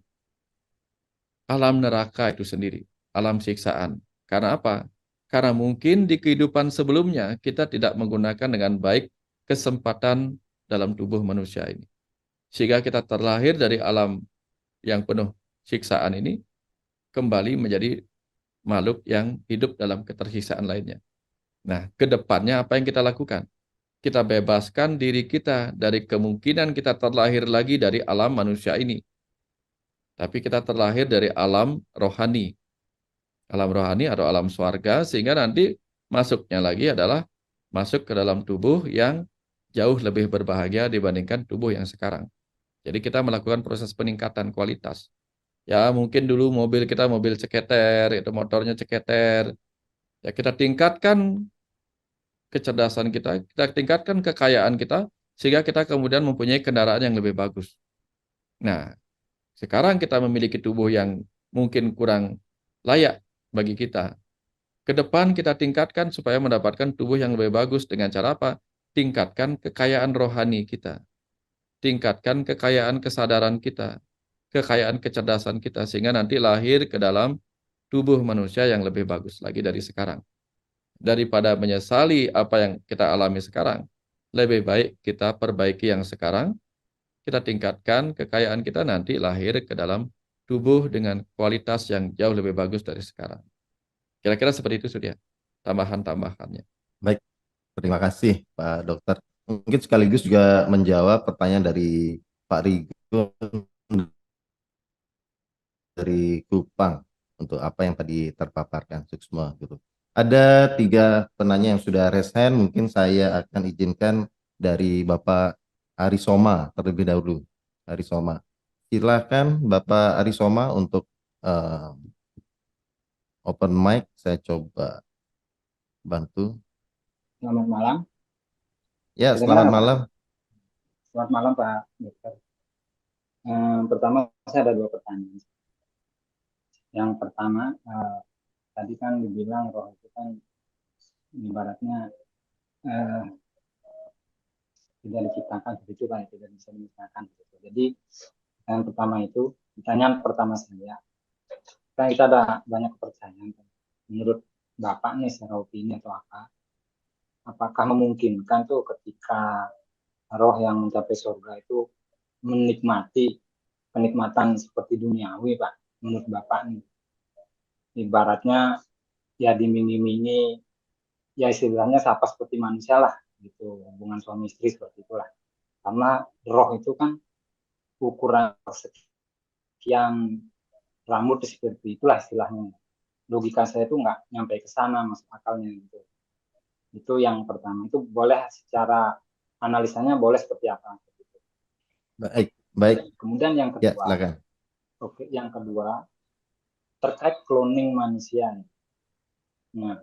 alam neraka itu sendiri, alam siksaan. Karena apa? Karena mungkin di kehidupan sebelumnya kita tidak menggunakan dengan baik kesempatan dalam tubuh manusia ini. Sehingga kita terlahir dari alam yang penuh siksaan ini kembali menjadi makhluk yang hidup dalam ketersiksaan lainnya. Nah, ke depannya apa yang kita lakukan? Kita bebaskan diri kita dari kemungkinan kita terlahir lagi dari alam manusia ini. Tapi kita terlahir dari alam rohani. Alam rohani atau alam swarga, sehingga nanti masuknya lagi adalah masuk ke dalam tubuh yang jauh lebih berbahagia dibandingkan tubuh yang sekarang. Jadi kita melakukan proses peningkatan kualitas. Ya mungkin dulu mobil kita mobil ceketer, itu motornya ceketer. Ya kita tingkatkan kecerdasan kita tingkatkan kekayaan kita, sehingga kita kemudian mempunyai kendaraan yang lebih bagus. Nah, sekarang kita memiliki tubuh yang mungkin kurang layak bagi kita. Ke depan kita tingkatkan supaya mendapatkan tubuh yang lebih bagus dengan cara apa? Tingkatkan kekayaan rohani kita. Tingkatkan kekayaan kesadaran kita. Kekayaan kecerdasan kita. Sehingga nanti lahir ke dalam tubuh manusia yang lebih bagus lagi dari sekarang. Daripada menyesali apa yang kita alami sekarang, lebih baik kita perbaiki yang sekarang, kita tingkatkan kekayaan kita nanti lahir ke dalam tubuh dengan kualitas yang jauh lebih bagus dari sekarang. Kira-kira seperti itu, Surya. Tambahan-tambahannya. Baik, terima kasih Pak Dokter. Mungkin sekaligus juga menjawab pertanyaan dari Pak Rigo dari Kupang untuk apa yang tadi terpaparkan Suksma gitu. Ada 3 penanya yang sudah raise hand, mungkin saya akan izinkan dari Bapak Arisoma terlebih dahulu. Arisoma, silakan Bapak Arisoma untuk open mic, saya coba bantu. Selamat malam. Ya, Kedengaran, selamat malam. Selamat malam Pak Dokter. Pertama saya ada 2 pertanyaan. Yang pertama, tadi kan dibilang roh itu kan ibaratnya tidak diciptakan begitu kan, tidak bisa diciptakan begitu. Jadi yang pertama itu, pertanyaan pertama saya, kan kita ada banyak kepercayaan. Menurut Bapak nih secara opini atau apa, apakah memungkinkan tuh ketika roh yang mencapai surga itu menikmati kenikmatan seperti duniawi, Pak, menurut Bapak nih? Ibaratnya ya dimini-mini, ya istilahnya sama seperti manusia lah, gitu, hubungan suami istri seperti itulah. Karena roh itu kan ukuran sekian rambut seperti itulah istilahnya. Logika saya itu nggak nyampe ke sana, masuk akalnya gitu. Itu yang pertama. Itu boleh secara analisanya boleh seperti apa? Gitu. Baik, baik. Kemudian yang Ya, kedua, silakan. Oke, yang kedua terkait cloning manusia. Nah,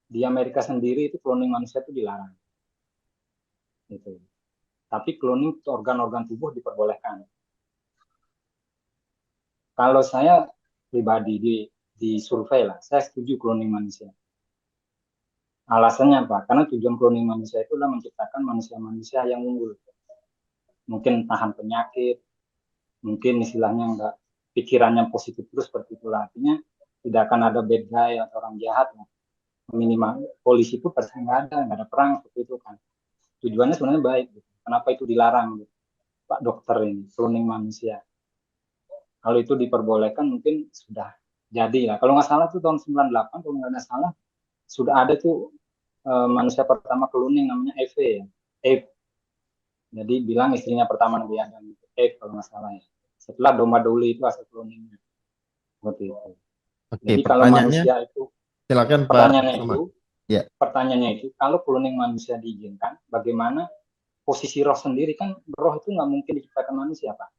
di Amerika sendiri itu cloning manusia itu dilarang. Gitu. Tapi cloning organ-organ tubuh diperbolehkan. Kalau saya pribadi di survei lah, saya setuju cloning manusia. Alasannya apa? Karena tujuan cloning manusia itu adalah menciptakan manusia-manusia yang unggul. Mungkin tahan penyakit, mungkin istilahnya enggak pikirannya positif terus seperti itu. Artinya tidak akan ada bad guy atau orang jahat. Minimal polisi itu pasti nggak ada perang seperti itu kan. Tujuannya sebenarnya baik. Gitu. Kenapa itu dilarang, gitu? Pak Dokter ini cloning manusia? Kalau itu diperbolehkan mungkin sudah jadi lah. Kalau nggak salah tuh tahun 98 kalau nggak salah sudah ada tuh manusia pertama cloning namanya Eve ya. Eve. Jadi bilang istrinya pertama Nabi Adam itu Eve kalau nggak salah ya. Setelah domba doli itu asal cloningnya. Seperti itu. Oke, Jadi kalau manusia itu silakan pertanyaannya Pak. itu, ya. Pertanyaannya itu kalau cloning manusia diizinkan, bagaimana posisi roh sendiri kan roh itu nggak mungkin diciptakan manusia Pak.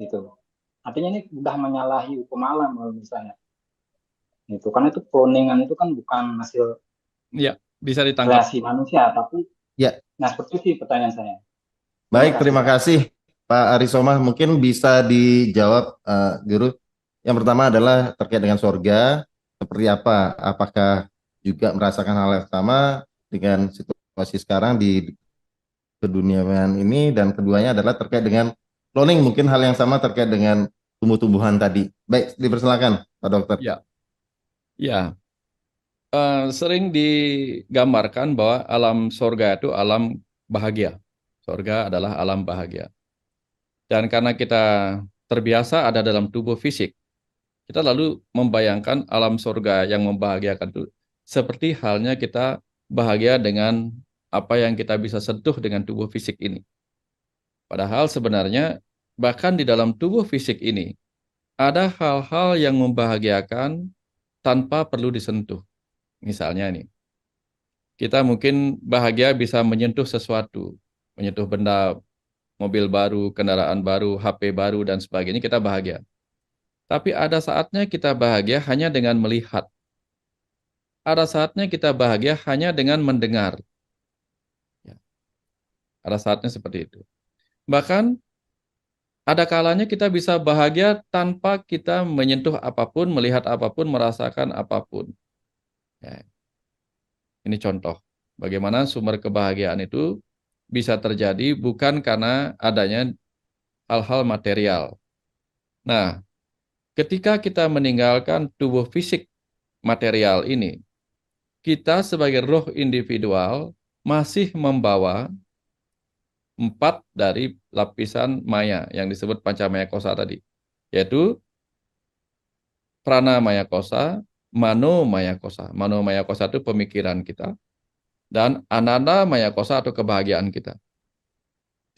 Gitu. Artinya ini udah menyalahi hukum alam menurut saya. Itu karena itu cloningan itu kan bukan hasil Ya, bisa ditangkap. kreasi manusia, tapi Ya. Nah, seperti itu pertanyaan saya. Baik, terima kasih Pak Arisoma. Mungkin bisa dijawab Guru. Yang pertama adalah terkait dengan surga, seperti apa? Apakah juga merasakan hal yang sama dengan situasi sekarang di keduniaan ini? Dan keduanya adalah terkait dengan cloning, mungkin hal yang sama terkait dengan tumbuh-tumbuhan tadi. Baik, dipersilakan Pak Dokter. Ya, ya. Sering digambarkan bahwa alam sorga itu alam bahagia. Sorga adalah alam bahagia. Dan karena kita terbiasa ada dalam tubuh fisik, kita lalu membayangkan alam sorga yang membahagiakan itu seperti halnya kita bahagia dengan apa yang kita bisa sentuh dengan tubuh fisik ini. Padahal sebenarnya bahkan di dalam tubuh fisik ini ada hal-hal yang membahagiakan tanpa perlu disentuh. Misalnya nih, kita mungkin bahagia bisa menyentuh sesuatu, menyentuh benda, mobil baru, kendaraan baru, HP baru, dan sebagainya, kita bahagia. Tapi ada saatnya kita bahagia hanya dengan melihat. Ada saatnya kita bahagia hanya dengan mendengar. Ya, ada saatnya seperti itu. Bahkan ada kalanya kita bisa bahagia tanpa kita menyentuh apapun, melihat apapun, merasakan apapun. Ya, ini contoh bagaimana sumber kebahagiaan itu bisa terjadi bukan karena adanya hal-hal material. Nah, ketika kita meninggalkan tubuh fisik material ini, kita sebagai roh individual masih membawa 4 dari lapisan maya yang disebut pancamaya kosa tadi, yaitu prana maya kosa, mano maya kosa. Mano maya kosa itu pemikiran kita, dan ananda maya kosa atau kebahagiaan kita.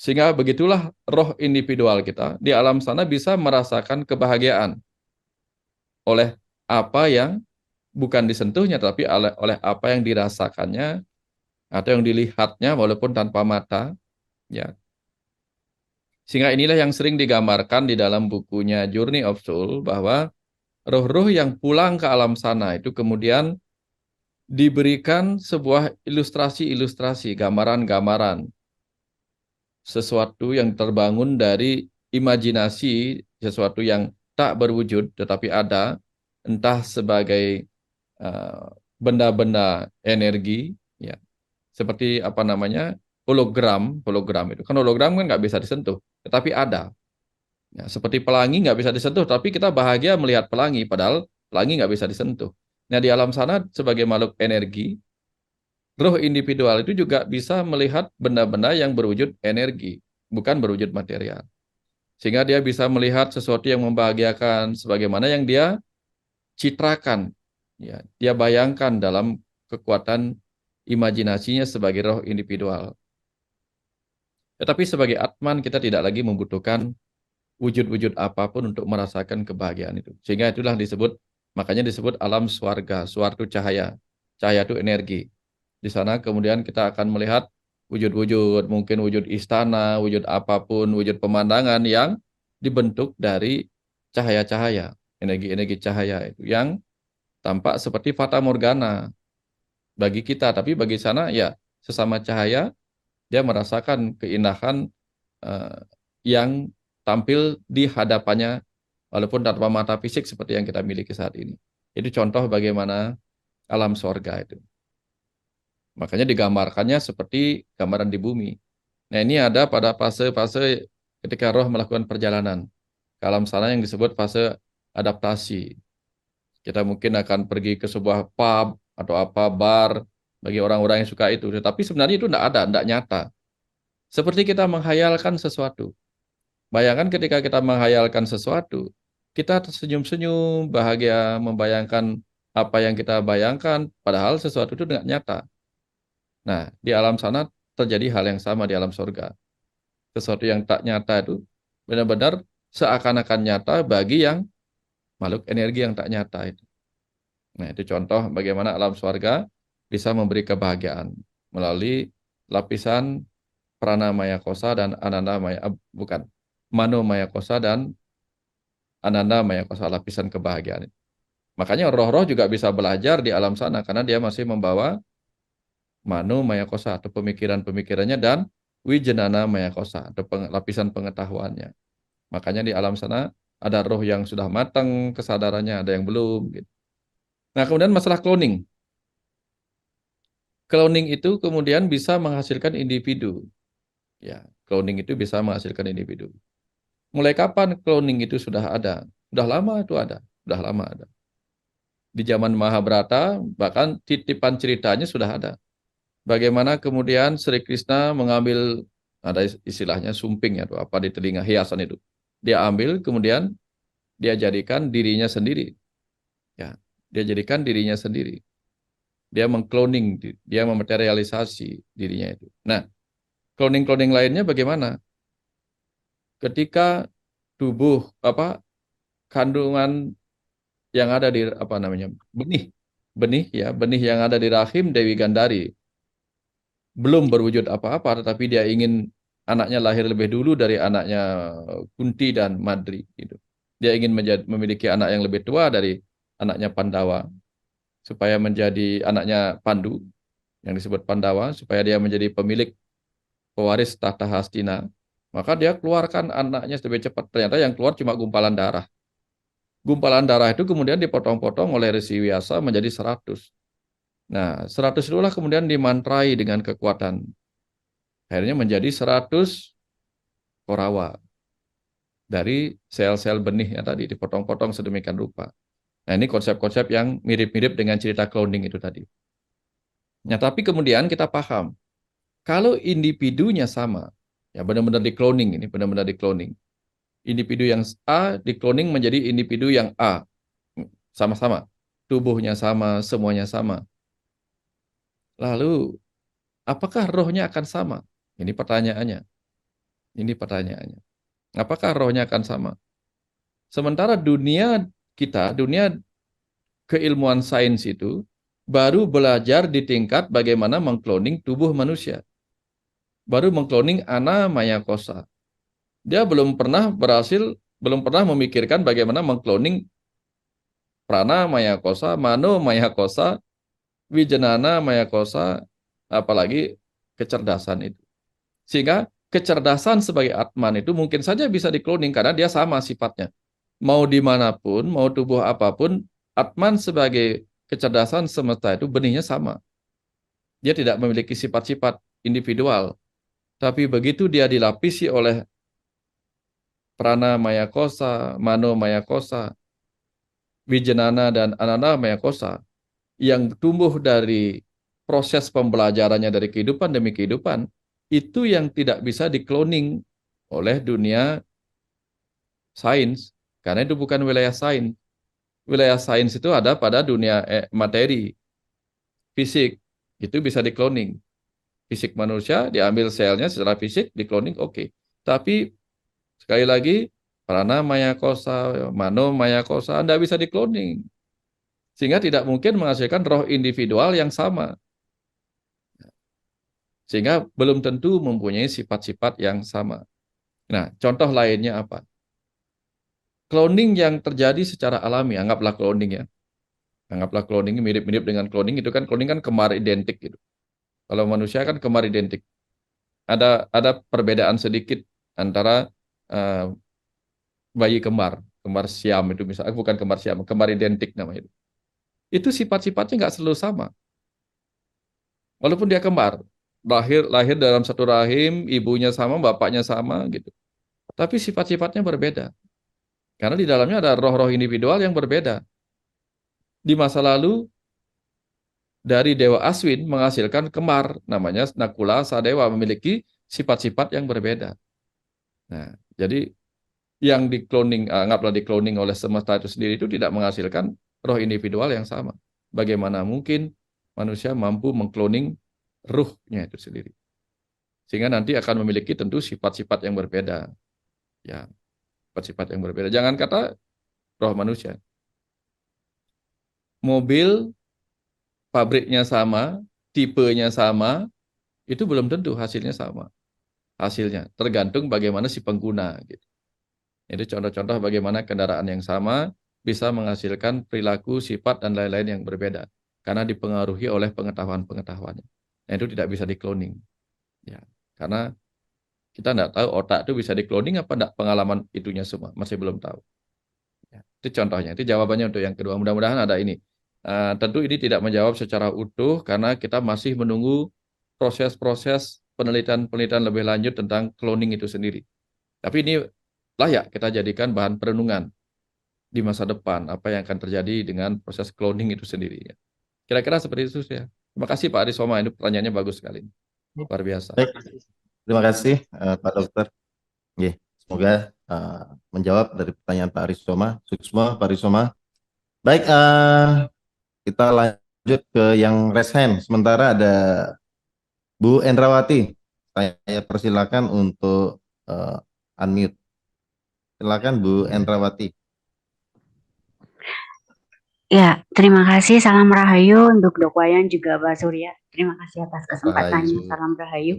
Sehingga begitulah roh individual kita di alam sana bisa merasakan kebahagiaan oleh apa yang bukan disentuhnya, tapi oleh apa yang dirasakannya atau yang dilihatnya walaupun tanpa mata. Ya. Sehingga inilah yang sering digambarkan di dalam bukunya Journey of Soul, bahwa roh-roh yang pulang ke alam sana itu kemudian diberikan sebuah ilustrasi-ilustrasi, gambaran-gambaran, sesuatu yang terbangun dari imajinasi, sesuatu yang tak berwujud tetapi ada, entah sebagai benda-benda energi, ya, seperti apa namanya, hologram itu kan, hologram kan nggak bisa disentuh, tetapi ada. Ya, seperti pelangi nggak bisa disentuh, tapi kita bahagia melihat pelangi, padahal pelangi nggak bisa disentuh. Nah, di alam sana sebagai makhluk energi, roh individual itu juga bisa melihat benda-benda yang berwujud energi, bukan berwujud material. Sehingga dia bisa melihat sesuatu yang membahagiakan sebagaimana yang dia citrakan. Ya, dia bayangkan dalam kekuatan imajinasinya sebagai roh individual. Tetapi sebagai Atman kita tidak lagi membutuhkan wujud-wujud apapun untuk merasakan kebahagiaan itu. Sehingga itulah disebut, makanya disebut alam swarga. Swar itu cahaya. Cahaya itu energi. Di sana kemudian kita akan melihat wujud-wujud, mungkin wujud istana, wujud apapun, wujud pemandangan yang dibentuk dari cahaya-cahaya, energi-energi cahaya itu yang tampak seperti fata morgana bagi kita, tapi bagi sana ya sesama cahaya, dia merasakan keindahan yang tampil di hadapannya walaupun tanpa mata fisik seperti yang kita miliki saat ini. Itu contoh bagaimana alam sorga itu. Makanya digambarkannya seperti gambaran di bumi. Nah, ini ada pada fase-fase ketika roh melakukan perjalanan ke alam sana yang disebut fase adaptasi. Kita mungkin akan pergi ke sebuah pub atau apa, bar, bagi orang-orang yang suka itu. Tetapi sebenarnya itu tidak ada, tidak nyata. Seperti kita menghayalkan sesuatu. Bayangkan ketika kita menghayalkan sesuatu, kita tersenyum-senyum, bahagia, membayangkan apa yang kita bayangkan, padahal sesuatu itu tidak nyata. Nah, di alam sana terjadi hal yang sama di alam surga. Sesuatu yang tak nyata itu benar-benar seakan-akan nyata bagi yang makhluk energi yang tak nyata itu. Nah, itu contoh bagaimana alam surga bisa memberi kebahagiaan melalui lapisan pranamaya kosa dan ananda maya, bukan, mano maya kosa dan ananda maya kosa, lapisan kebahagiaan. Makanya roh-roh juga bisa belajar di alam sana karena dia masih membawa mano maya kosa atau pemikiran-pemikirannya dan wijenana maya kosa atau lapisan pengetahuannya. Makanya di alam sana ada roh yang sudah matang kesadarannya, ada yang belum gitu. Nah, kemudian masalah cloning. Cloning itu kemudian bisa menghasilkan individu. Ya, cloning itu bisa menghasilkan individu. Mulai kapan cloning itu sudah ada? Sudah lama itu ada. Sudah lama ada. Di zaman Mahabharata, bahkan titipan ceritanya sudah ada. Bagaimana kemudian Sri Krishna mengambil, ada istilahnya sumping ya, apa di telinga hiasan itu. Dia ambil, kemudian dia jadikan dirinya sendiri. Ya, dia jadikan dirinya sendiri. Dia mengcloning, dia mematerialisasi dirinya itu. Nah, cloning-cloning lainnya bagaimana? Ketika tubuh kandungan yang ada di benih, benih yang ada di rahim Dewi Gandari belum berwujud apa-apa, tetapi dia ingin anaknya lahir lebih dulu dari anaknya Kunti dan Madri gitu. Dia ingin memiliki anak yang lebih tua dari anaknya Pandawa supaya menjadi anaknya Pandu yang disebut Pandawa, supaya dia menjadi pemilik pewaris tahta Hastina. Maka dia keluarkan anaknya lebih cepat. Ternyata yang keluar cuma gumpalan darah. Gumpalan darah itu kemudian dipotong-potong oleh Resi Vyasa menjadi 100. Nah, 100 itulah kemudian dimantrai dengan kekuatan. Akhirnya menjadi 100 korawa. Dari sel-sel benihnya tadi, dipotong-potong sedemikian rupa. Nah, ini konsep-konsep yang mirip-mirip dengan cerita cloning itu tadi. Nah, tapi kemudian kita paham, kalau individunya sama, ya benar-benar di cloning ini, benar-benar di cloning. Individu yang A di cloning menjadi individu yang A. Sama-sama. Tubuhnya sama, semuanya sama. Lalu, apakah rohnya akan sama? Ini pertanyaannya. Ini pertanyaannya. Apakah rohnya akan sama? Sementara dunia kita, dunia keilmuan sains itu, baru belajar di tingkat bagaimana mengkloning tubuh manusia. Baru mengkloning Ana Maya Kosa. Dia belum pernah memikirkan bagaimana mengkloning Prana Maya Kosa, Mano Maya Kosa, Wijanana Maya Kosa, apalagi kecerdasan itu. Sehingga kecerdasan sebagai Atman itu mungkin saja bisa dikloning karena dia sama sifatnya. Mau dimanapun, mau tubuh apapun, Atman sebagai kecerdasan semesta itu benihnya sama. Dia tidak memiliki sifat-sifat individual. Tapi begitu dia dilapisi oleh Prana Maya Kosa, Mano Maya Kosa, Wijanana dan Anana Maya Kosa, yang tumbuh dari proses pembelajarannya dari kehidupan demi kehidupan, itu yang tidak bisa dikloning oleh dunia sains, karena itu bukan wilayah sains. Wilayah sains itu ada pada dunia materi, fisik, itu bisa dikloning. Fisik manusia diambil selnya secara fisik, dikloning, oke. Tapi sekali lagi, Prana Maya Kosa, Mano Maya Kosa, Anda bisa dikloning. Sehingga tidak mungkin menghasilkan roh individual yang sama. Sehingga belum tentu mempunyai sifat-sifat yang sama. Nah, contoh lainnya apa? Cloning yang terjadi secara alami, anggaplah cloning ya. Anggaplah cloning mirip-mirip dengan cloning, itu kan cloning kan kembar identik gitu. Kalau manusia kan kembar identik. Ada perbedaan sedikit antara bayi kembar siam itu misalnya, bukan kembar siam, kembar identik namanya itu. Itu sifat-sifatnya nggak selalu sama. Walaupun dia kembar, lahir dalam satu rahim, ibunya sama, bapaknya sama gitu. Tapi sifat-sifatnya berbeda. Karena di dalamnya ada roh-roh individual yang berbeda. Di masa lalu, dari Dewa Aswin menghasilkan kembar, namanya Nakula Sadewa, memiliki sifat-sifat yang berbeda. Nah, jadi yang dikloning, anggaplah dikloning oleh semesta itu sendiri itu tidak menghasilkan roh individual yang sama. Bagaimana mungkin manusia mampu mengkloning ruhnya itu sendiri? Sehingga nanti akan memiliki tentu sifat-sifat yang berbeda. Ya, sifat-sifat yang berbeda. Jangan kata roh manusia. Mobil pabriknya sama, tipenya sama, itu belum tentu hasilnya sama. Hasilnya tergantung bagaimana si pengguna gitu. Itu contoh-contoh bagaimana kendaraan yang sama bisa menghasilkan perilaku, sifat, dan lain-lain yang berbeda. Karena dipengaruhi oleh pengetahuan-pengetahuannya. Nah, itu tidak bisa dikloning. Ya, karena kita tidak tahu otak itu bisa dikloning apa tidak, pengalaman itunya semua. Masih belum tahu. Ya, itu contohnya, itu jawabannya untuk yang kedua. Mudah-mudahan ada ini. Tentu ini tidak menjawab secara utuh karena kita masih menunggu proses-proses penelitian lebih lanjut tentang cloning itu sendiri. Tapi ini layak kita jadikan bahan perenungan di masa depan, apa yang akan terjadi dengan proses cloning itu sendiri. Ya. Kira-kira seperti itu ya. Terima kasih Pak Arisoma, ini pertanyaannya bagus sekali. Luar biasa. Baik, terima kasih Pak Dokter. Nggih, semoga menjawab dari pertanyaan Pak Arisoma. Suksma, Pak Arisoma. Baik, kita lanjut ke yang raise hand. Sementara ada Bu Endrawati. Saya persilakan untuk unmute. Silakan Bu Endrawati. Ya, terima kasih. Salam Rahayu untuk Dok Wayan juga Pak Surya. Terima kasih atas kesempatannya. Rahayu. Salam Rahayu.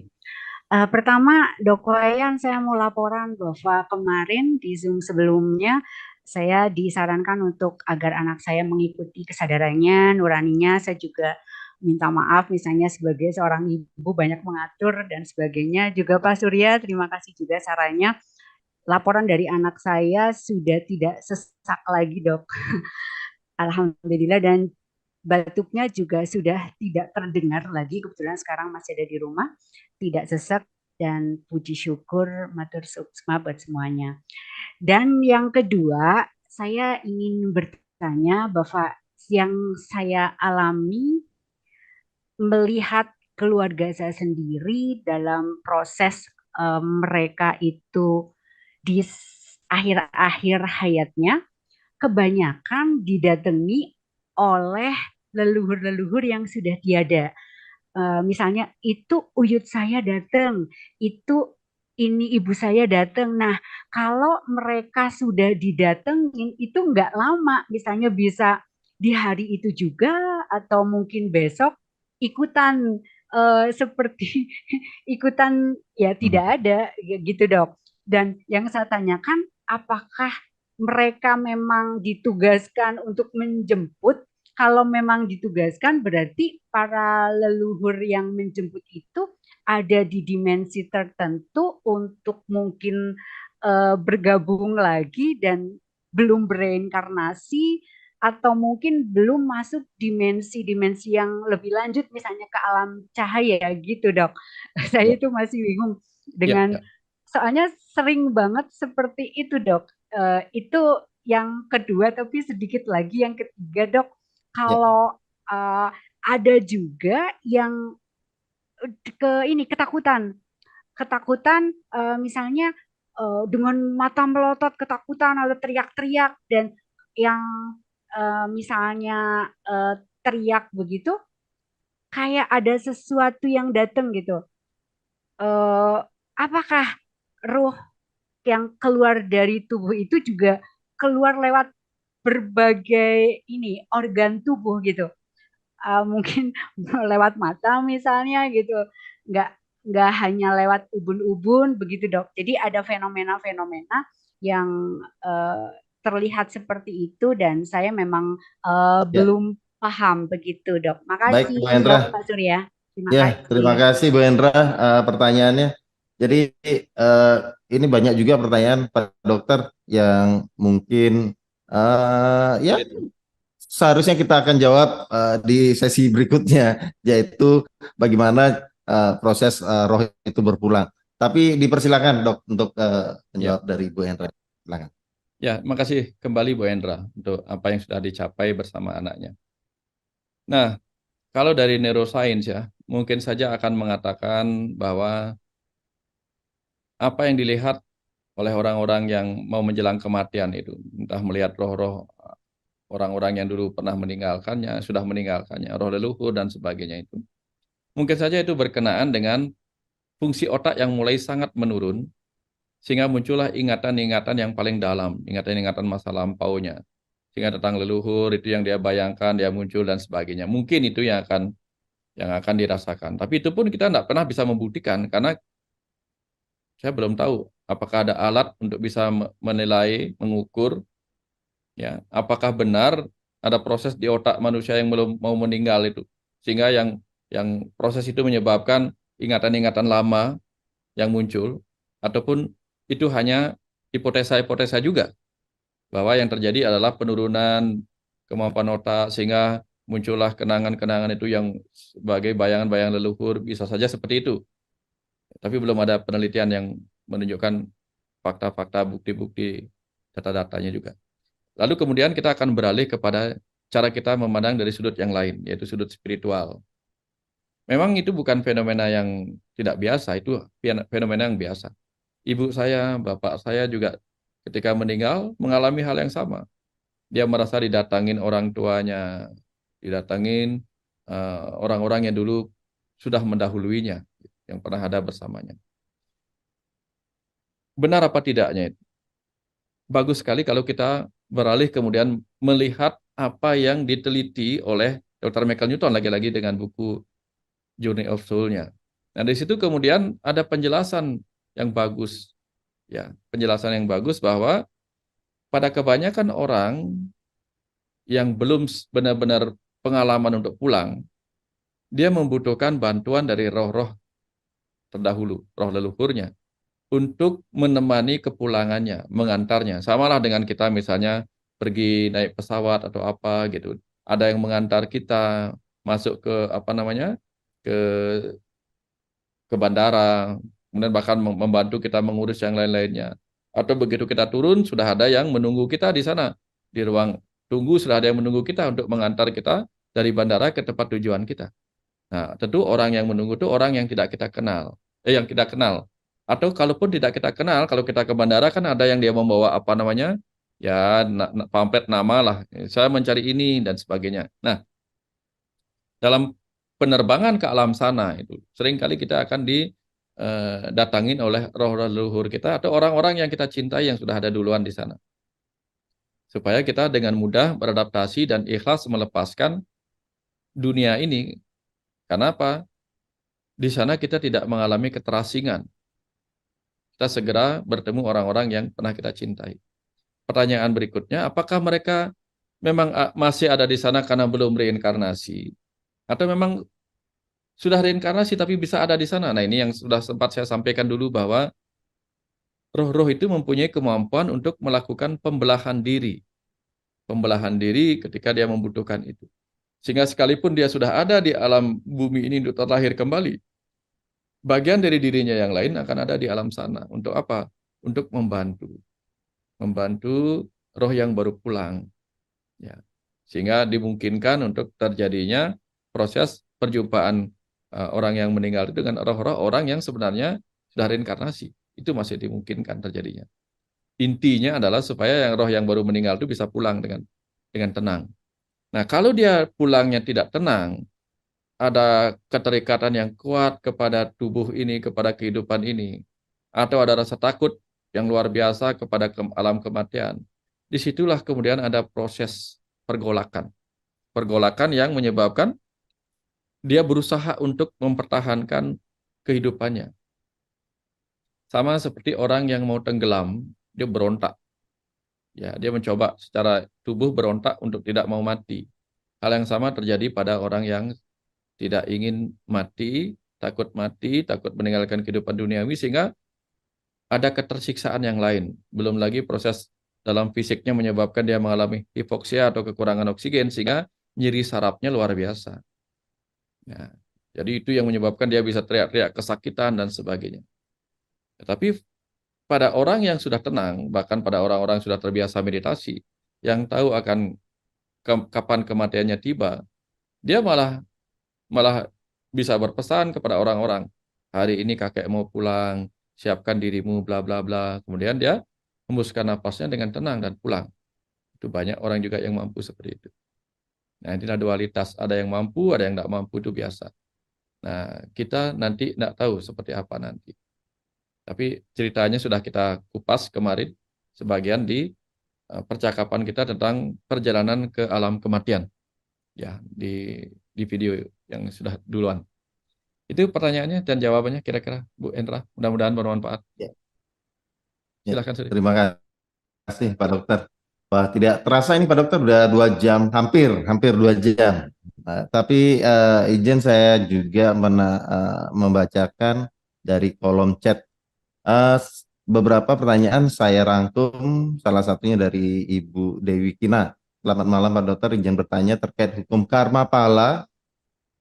Pertama, Dok Wayan, saya mau laporan bahwa kemarin di Zoom sebelumnya saya disarankan untuk agar anak saya mengikuti kesadarannya, nuraninya. Saya juga minta maaf misalnya sebagai seorang ibu banyak mengatur dan sebagainya. Juga Pak Surya, terima kasih juga sarannya. Laporan dari anak saya sudah tidak sesak lagi, Dok. Alhamdulillah, dan batuknya juga sudah tidak terdengar lagi. Kebetulan sekarang masih ada di rumah, tidak sesak, dan puji syukur matur suksma buat semuanya. Dan yang kedua, saya ingin bertanya bahwa yang saya alami melihat keluarga saya sendiri dalam proses mereka itu di akhir-akhir hayatnya, kebanyakan didatangi oleh leluhur-leluhur yang sudah tiada. Misalnya itu uyut saya datang, itu ini ibu saya datang. Nah, kalau mereka sudah didatengin itu nggak lama, misalnya bisa di hari itu juga atau mungkin besok ikutan seperti ikutan ya tidak ada gitu, Dok. Dan yang saya tanyakan, apakah mereka memang ditugaskan untuk menjemput? Kalau memang ditugaskan berarti para leluhur yang menjemput itu ada di dimensi tertentu untuk mungkin bergabung lagi dan belum bereinkarnasi, atau mungkin belum masuk dimensi-dimensi yang lebih lanjut, misalnya ke alam cahaya gitu, Dok. Saya itu masih bingung dengan soalnya sering banget seperti itu, Dok. Itu yang kedua, tapi sedikit lagi yang ketiga, Dok. Kalau ada juga yang ketakutan, misalnya dengan mata melotot ketakutan atau teriak-teriak, dan yang misalnya teriak begitu, kayak ada sesuatu yang datang gitu. Apakah ruh yang keluar dari tubuh itu juga keluar lewat berbagai organ tubuh gitu? Mungkin lewat mata misalnya gitu, nggak hanya lewat ubun-ubun begitu, Dok. Jadi ada fenomena-fenomena yang terlihat seperti itu, dan saya memang belum paham begitu, Dok. Baik, Makasih, Bu Hendra. Dok, Pak Surya. Terima kasih Bu Hendra pertanyaannya. Jadi ini banyak juga pertanyaan Pak Dokter yang mungkin ya seharusnya kita akan jawab di sesi berikutnya, yaitu bagaimana proses roh itu berpulang. Tapi dipersilakan Dok untuk menjawab dari Bu Hendra. Silakan. Ya, makasih kembali Bu Hendra untuk apa yang sudah dicapai bersama anaknya. Nah, kalau dari neuroscience ya, mungkin saja akan mengatakan bahwa apa yang dilihat oleh orang-orang yang mau menjelang kematian itu, entah melihat roh-roh orang-orang yang dulu pernah meninggalkannya, sudah meninggalkannya, roh leluhur dan sebagainya itu. Mungkin saja itu berkenaan dengan fungsi otak yang mulai sangat menurun, sehingga muncullah ingatan-ingatan yang paling dalam, ingatan-ingatan masa lampaunya. Sehingga tentang leluhur itu yang dia bayangkan, dia muncul dan sebagainya. Mungkin itu yang akan dirasakan. Tapi itu pun kita tidak pernah bisa membuktikan, karena saya belum tahu apakah ada alat untuk bisa menilai, mengukur, ya, apakah benar ada proses di otak manusia yang belum mau meninggal itu, sehingga yang proses itu menyebabkan ingatan-ingatan lama yang muncul, ataupun itu hanya hipotesa-hipotesa juga, bahwa yang terjadi adalah penurunan kemampuan otak, sehingga muncullah kenangan-kenangan itu yang sebagai bayangan-bayangan leluhur, bisa saja seperti itu. Tapi belum ada penelitian yang menunjukkan fakta-fakta, bukti-bukti, data-datanya juga. Lalu kemudian kita akan beralih kepada cara kita memandang dari sudut yang lain, yaitu sudut spiritual. Memang itu bukan fenomena yang tidak biasa, itu fenomena yang biasa. Ibu saya, bapak saya juga ketika meninggal mengalami hal yang sama. Dia merasa didatangin orang tuanya, didatangin orang-orang yang dulu sudah mendahuluinya, yang pernah ada bersamanya. Benar apa tidaknya itu? Bagus sekali kalau kita beralih kemudian melihat apa yang diteliti oleh Dr. Michael Newton, lagi-lagi dengan buku Journey of Soul-nya. Nah, dari situ kemudian ada penjelasan yang bagus, ya, penjelasan yang bagus bahwa pada kebanyakan orang yang belum benar-benar pengalaman untuk pulang, dia membutuhkan bantuan dari roh-roh terdahulu, roh leluhurnya, untuk menemani kepulangannya, mengantarnya. Samalah dengan kita misalnya pergi naik pesawat atau apa gitu. Ada yang mengantar kita masuk ke apa namanya? ke bandara, kemudian bahkan membantu kita mengurus yang lain-lainnya. Atau begitu kita turun, sudah ada yang menunggu kita di sana. Di ruang tunggu sudah ada yang menunggu kita untuk mengantar kita dari bandara ke tempat tujuan kita. Nah, tentu orang yang menunggu itu orang yang tidak kita kenal. Yang kita kenal. Atau kalaupun tidak kita kenal, kalau kita ke bandara kan ada yang dia membawa apa namanya, ya pamflet nama lah. Saya mencari ini dan sebagainya. Nah, dalam penerbangan ke alam sana itu seringkali kita akan didatangin oleh roh-roh leluhur kita atau orang-orang yang kita cintai yang sudah ada duluan di sana. Supaya kita dengan mudah beradaptasi dan ikhlas melepaskan dunia ini. Karena apa? Di sana kita tidak mengalami keterasingan. Kita segera bertemu orang-orang yang pernah kita cintai. Pertanyaan berikutnya, apakah mereka memang masih ada di sana karena belum reinkarnasi? Atau memang sudah reinkarnasi tapi bisa ada di sana? Nah, ini yang sudah sempat saya sampaikan dulu bahwa roh-roh itu mempunyai kemampuan untuk melakukan pembelahan diri. Pembelahan diri ketika dia membutuhkan itu. Sehingga sekalipun dia sudah ada di alam bumi ini untuk terlahir kembali, bagian dari dirinya yang lain akan ada di alam sana. Untuk apa? Untuk membantu. Membantu roh yang baru pulang. Ya. Sehingga dimungkinkan untuk terjadinya proses perjumpaan orang yang meninggal itu dengan roh-roh orang yang sebenarnya sudah reinkarnasi. Itu masih dimungkinkan terjadinya. Intinya adalah supaya yang roh yang baru meninggal itu bisa pulang dengan tenang. Nah, kalau dia pulangnya tidak tenang, ada keterikatan yang kuat kepada tubuh ini, kepada kehidupan ini, atau ada rasa takut yang luar biasa kepada alam kematian, disitulah kemudian ada proses pergolakan. Pergolakan yang menyebabkan dia berusaha untuk mempertahankan kehidupannya. Sama seperti orang yang mau tenggelam, dia berontak. Ya, dia mencoba secara tubuh berontak untuk tidak mau mati. Hal yang sama terjadi pada orang yang tidak ingin mati, takut meninggalkan kehidupan duniawi, sehingga ada ketersiksaan yang lain. Belum lagi proses dalam fisiknya menyebabkan dia mengalami hipoksia atau kekurangan oksigen, sehingga nyeri sarafnya luar biasa. Ya, jadi itu yang menyebabkan dia bisa teriak-teriak kesakitan dan sebagainya. Tetapi pada orang yang sudah tenang, bahkan pada orang-orang sudah terbiasa meditasi, yang tahu akan kapan kematiannya tiba, dia malah bisa berpesan kepada orang-orang, hari ini kakek mau pulang, siapkan dirimu, bla bla bla. Kemudian dia hembuskan napasnya dengan tenang dan pulang. Itu banyak orang juga yang mampu seperti itu. Nah, inilah dualitas. Ada yang mampu, ada yang tidak mampu, itu biasa. Nah, kita nanti tidak tahu seperti apa nanti. Tapi ceritanya sudah kita kupas kemarin, sebagian di percakapan kita tentang perjalanan ke alam kematian. Ya, di video yang sudah duluan. Itu pertanyaannya dan jawabannya kira-kira, Bu Endra. Mudah-mudahan bermanfaat. Ya. Silakan, Suri. Terima kasih Pak Dokter. Wah, tidak terasa ini Pak Dokter udah 2 jam, hampir 2 jam. Nah, tapi izin saya juga membacakan dari kolom chat. Beberapa pertanyaan saya rangkum, salah satunya dari Ibu Dewi Kina. Selamat malam Pak Dokter, izin bertanya terkait hukum karma pala,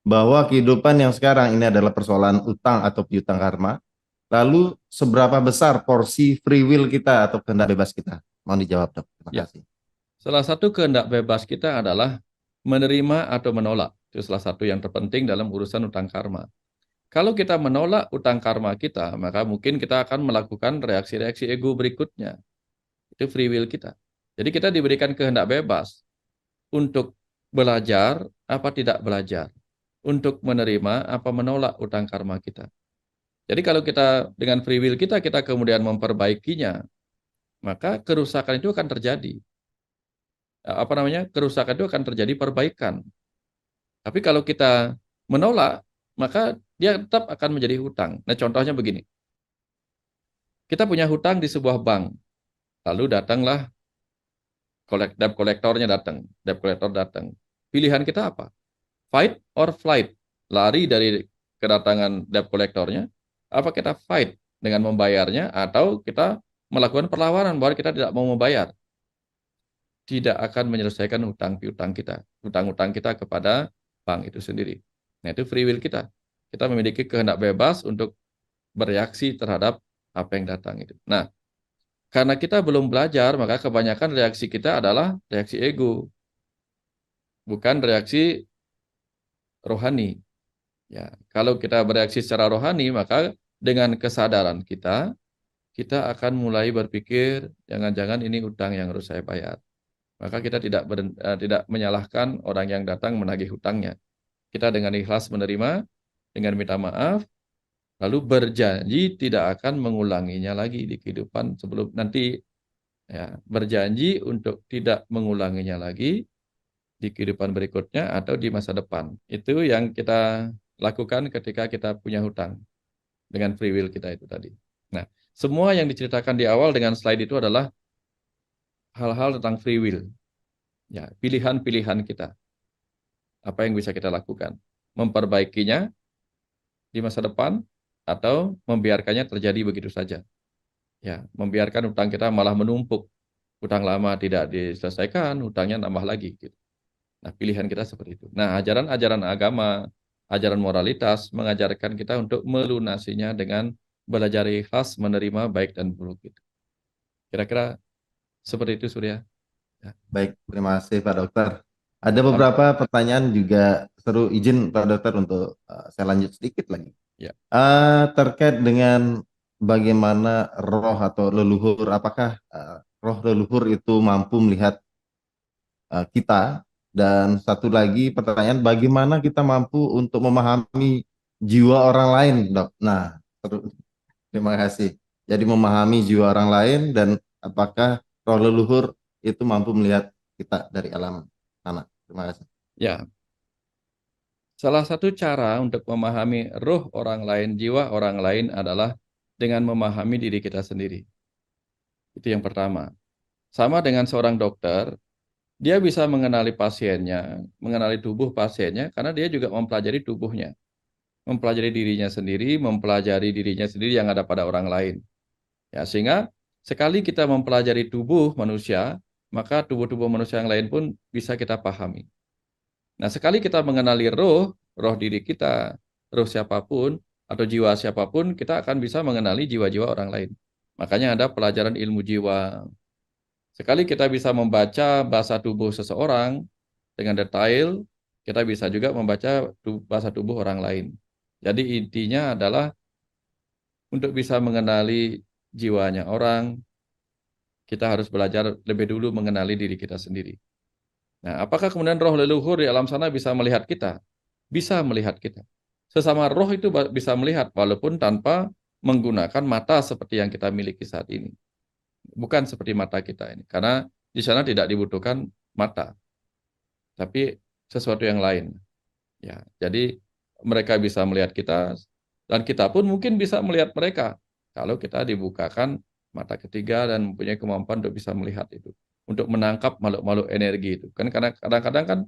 bahwa kehidupan yang sekarang ini adalah persoalan utang atau piutang karma. Lalu seberapa besar porsi free will kita atau kehendak bebas kita? Mohon dijawab, Dok. Terima Ya. kasih. Salah satu kehendak bebas kita adalah menerima atau menolak. Itu salah satu yang terpenting dalam urusan utang karma. Kalau kita menolak utang karma kita, maka mungkin kita akan melakukan reaksi-reaksi ego berikutnya. Itu free will kita. Jadi kita diberikan kehendak bebas untuk belajar apa tidak belajar, untuk menerima apa menolak utang karma kita. Jadi kalau kita dengan free will kita kemudian memperbaikinya, maka kerusakan itu akan terjadi. Kerusakan itu akan terjadi perbaikan. Tapi kalau kita menolak, maka dia tetap akan menjadi hutang. Nah, contohnya begini. Kita punya hutang di sebuah bank. Lalu datanglah debt kolektornya datang. Debt kolektor datang. Pilihan kita apa? Fight or flight? Lari dari kedatangan debt kolektornya. Apa kita fight dengan membayarnya atau kita melakukan perlawanan bahwa kita tidak mau membayar? Tidak akan menyelesaikan hutang-hutang kita. Hutang-hutang kita kepada bank itu sendiri. Nah, itu free will kita. Kita memiliki kehendak bebas untuk bereaksi terhadap apa yang datang itu. Nah, karena kita belum belajar, maka kebanyakan reaksi kita adalah reaksi ego, bukan reaksi rohani. Ya, kalau kita bereaksi secara rohani, maka dengan kesadaran kita akan mulai berpikir, jangan-jangan ini utang yang harus saya bayar. Maka kita tidak menyalahkan orang yang datang menagih hutangnya. Kita dengan ikhlas menerima, dengan minta maaf, lalu berjanji tidak akan mengulanginya lagi di kehidupan sebelum nanti. Ya, berjanji untuk tidak mengulanginya lagi di kehidupan berikutnya atau di masa depan. Itu yang kita lakukan ketika kita punya hutang dengan free will kita itu tadi. Nah, semua yang diceritakan di awal dengan slide itu adalah hal-hal tentang free will. Ya, pilihan-pilihan kita. Apa yang bisa kita lakukan? Memperbaikinya di masa depan atau membiarkannya terjadi begitu saja. Ya, membiarkan hutang kita malah menumpuk. Hutang lama tidak diselesaikan, hutangnya nambah lagi gitu. Nah, pilihan kita seperti itu. Nah, ajaran-ajaran agama, ajaran moralitas mengajarkan kita untuk melunasinya dengan belajar ikhlas, menerima baik dan buruk itu. Kira-kira seperti itu, Surya. Ya. Baik, terima kasih Pak Dokter. Ada beberapa pertanyaan juga seru, izin Pak Dokter untuk saya lanjut sedikit lagi. Ya. Terkait dengan bagaimana roh atau leluhur, apakah roh leluhur itu mampu melihat kita? Dan satu lagi pertanyaan, bagaimana kita mampu untuk memahami jiwa orang lain, Dok? Nah, terima kasih. Jadi memahami jiwa orang lain dan apakah roh leluhur itu mampu melihat kita dari alam sana. Terima kasih. Ya. Salah satu cara untuk memahami roh orang lain, jiwa orang lain adalah dengan memahami diri kita sendiri. Itu yang pertama. Sama dengan seorang dokter, dia bisa mengenali pasiennya, mengenali tubuh pasiennya, karena dia juga mempelajari tubuhnya. Mempelajari dirinya sendiri, mempelajari dirinya sendiri yang ada pada orang lain. Ya, sehingga sekali kita mempelajari tubuh manusia, maka tubuh-tubuh manusia yang lain pun bisa kita pahami. Nah, sekali kita mengenali roh diri kita, roh siapapun, atau jiwa siapapun, kita akan bisa mengenali jiwa-jiwa orang lain. Makanya ada pelajaran ilmu jiwa. Sekali kita bisa membaca bahasa tubuh seseorang dengan detail, kita bisa juga membaca bahasa tubuh orang lain. Jadi intinya adalah untuk bisa mengenali jiwanya orang, kita harus belajar lebih dulu mengenali diri kita sendiri. Nah, apakah kemudian roh leluhur di alam sana bisa melihat kita? Bisa melihat kita. Sesama roh itu bisa melihat walaupun tanpa menggunakan mata seperti yang kita miliki saat ini. Bukan seperti mata kita ini. Karena di sana tidak dibutuhkan mata. Tapi sesuatu yang lain. Ya, jadi mereka bisa melihat kita dan kita pun mungkin bisa melihat mereka kalau kita dibukakan mata ketiga dan mempunyai kemampuan untuk bisa melihat itu. Untuk menangkap makhluk-makhluk energi itu. Kan karena kadang-kadang kan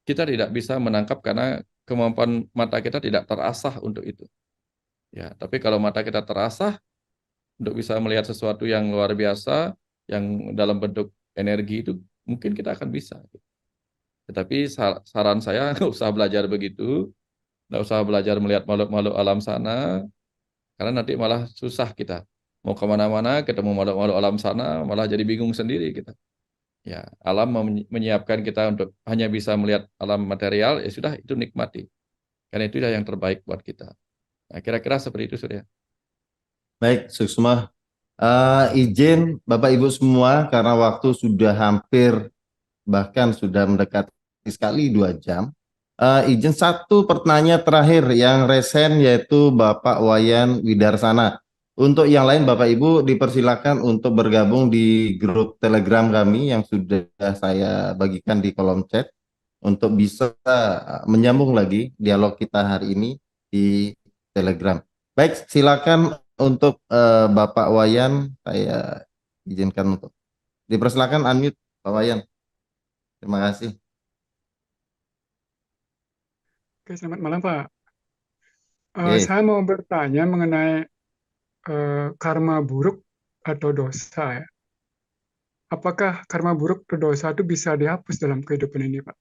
kita tidak bisa menangkap karena kemampuan mata kita tidak terasah untuk itu. Ya, tapi kalau mata kita terasah untuk bisa melihat sesuatu yang luar biasa, yang dalam bentuk energi itu, mungkin kita akan bisa. Tetapi saran saya nggak usah belajar begitu, nggak usah belajar melihat makhluk-makhluk alam sana, Karena nanti malah susah kita. Mau kemana-mana, ketemu makhluk-makhluk alam sana, malah jadi bingung sendiri kita. Ya, alam menyiapkan kita untuk hanya bisa melihat alam material, ya sudah, itu nikmati. Karena itu yang terbaik buat kita. Nah, kira-kira seperti itu, Surya. Baik, Suksma. Izin Bapak Ibu semua, karena waktu sudah hampir, bahkan sudah mendekati sekali 2 jam. Izin satu pertanyaan terakhir yang resen, yaitu Bapak Wayan Widarsana. Untuk yang lain Bapak Ibu dipersilakan untuk bergabung di grup Telegram kami yang sudah saya bagikan di kolom chat untuk bisa menyambung lagi dialog kita hari ini di Telegram. Baik, silakan untuk Bapak Wayan, saya izinkan untuk dipersilakan unmute Pak Wayan. Terima kasih. Oke, selamat malam Pak. Oke. Saya mau bertanya mengenai karma buruk atau dosa ya. Apakah karma buruk atau dosa itu bisa dihapus dalam kehidupan ini Pak?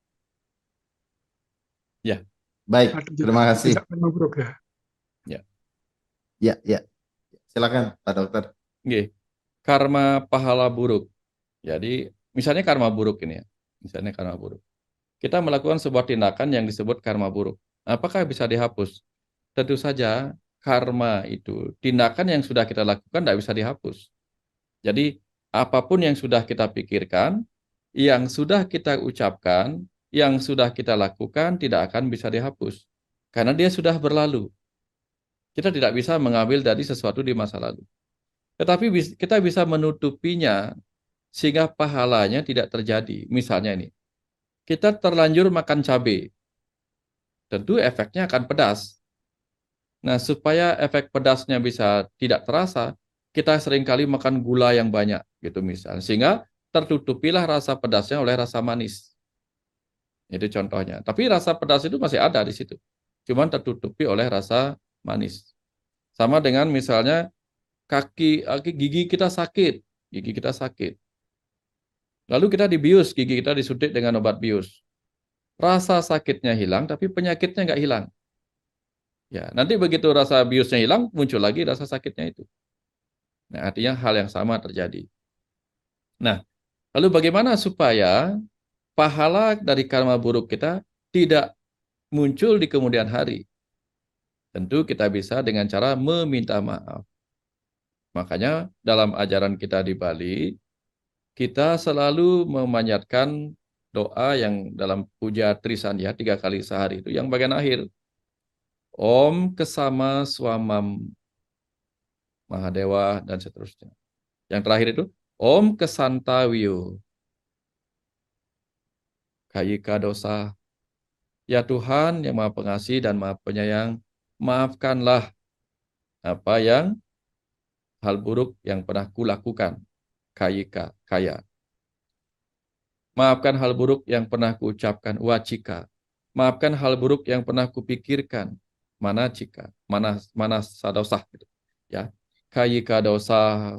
Ya, Baik, Atau terima kasih. tidak karma buruk ya? Ya. Silakan Pak Dokter. Oke. Karma pahala buruk. Jadi, misalnya karma buruk ini ya. Misalnya karma buruk. Kita melakukan sebuah tindakan yang disebut karma buruk. Apakah bisa dihapus? Tentu saja karma itu, tindakan yang sudah kita lakukan tidak bisa dihapus. Jadi, apapun yang sudah kita pikirkan, yang sudah kita ucapkan, yang sudah kita lakukan tidak akan bisa dihapus. Karena dia sudah berlalu. Kita tidak bisa mengambil dari sesuatu di masa lalu. Tetapi kita bisa menutupinya sehingga pahalanya tidak terjadi. Misalnya ini, kita terlanjur makan cabai. Tentu efeknya akan pedas. Nah, supaya efek pedasnya bisa tidak terasa, kita seringkali makan gula yang banyak, gitu misalnya. Sehingga tertutupilah rasa pedasnya oleh rasa manis. Itu contohnya. Tapi rasa pedas itu masih ada di situ. Cuman tertutupi oleh rasa manis. Sama dengan misalnya gigi kita sakit. Gigi kita sakit. Lalu kita dibius, gigi kita disuntik dengan obat bius. Rasa sakitnya hilang, tapi penyakitnya nggak hilang. Ya, nanti begitu rasa biusnya hilang, muncul lagi rasa sakitnya itu. Nah, artinya hal yang sama terjadi. Nah, lalu bagaimana supaya pahala dari karma buruk kita tidak muncul di kemudian hari? Tentu kita bisa dengan cara meminta maaf. Makanya dalam ajaran kita di Bali, kita selalu memanjatkan doa yang dalam puja Trisandya 3 kali sehari itu, yang bagian akhir. Om Kesama Swamam Mahadewa dan seterusnya. Yang terakhir itu Om Kesantawiyo Kayika dosa. Ya Tuhan yang Maha Pengasih dan Maha Penyayang, maafkanlah apa yang hal buruk yang pernah kulakukan. Kayika, kaya. Maafkan hal buruk yang pernah kuucapkan. Wacika. Maafkan hal buruk yang pernah kupikirkan. Manacika. Mana sadosah gitu. Ya. Kayika dosa,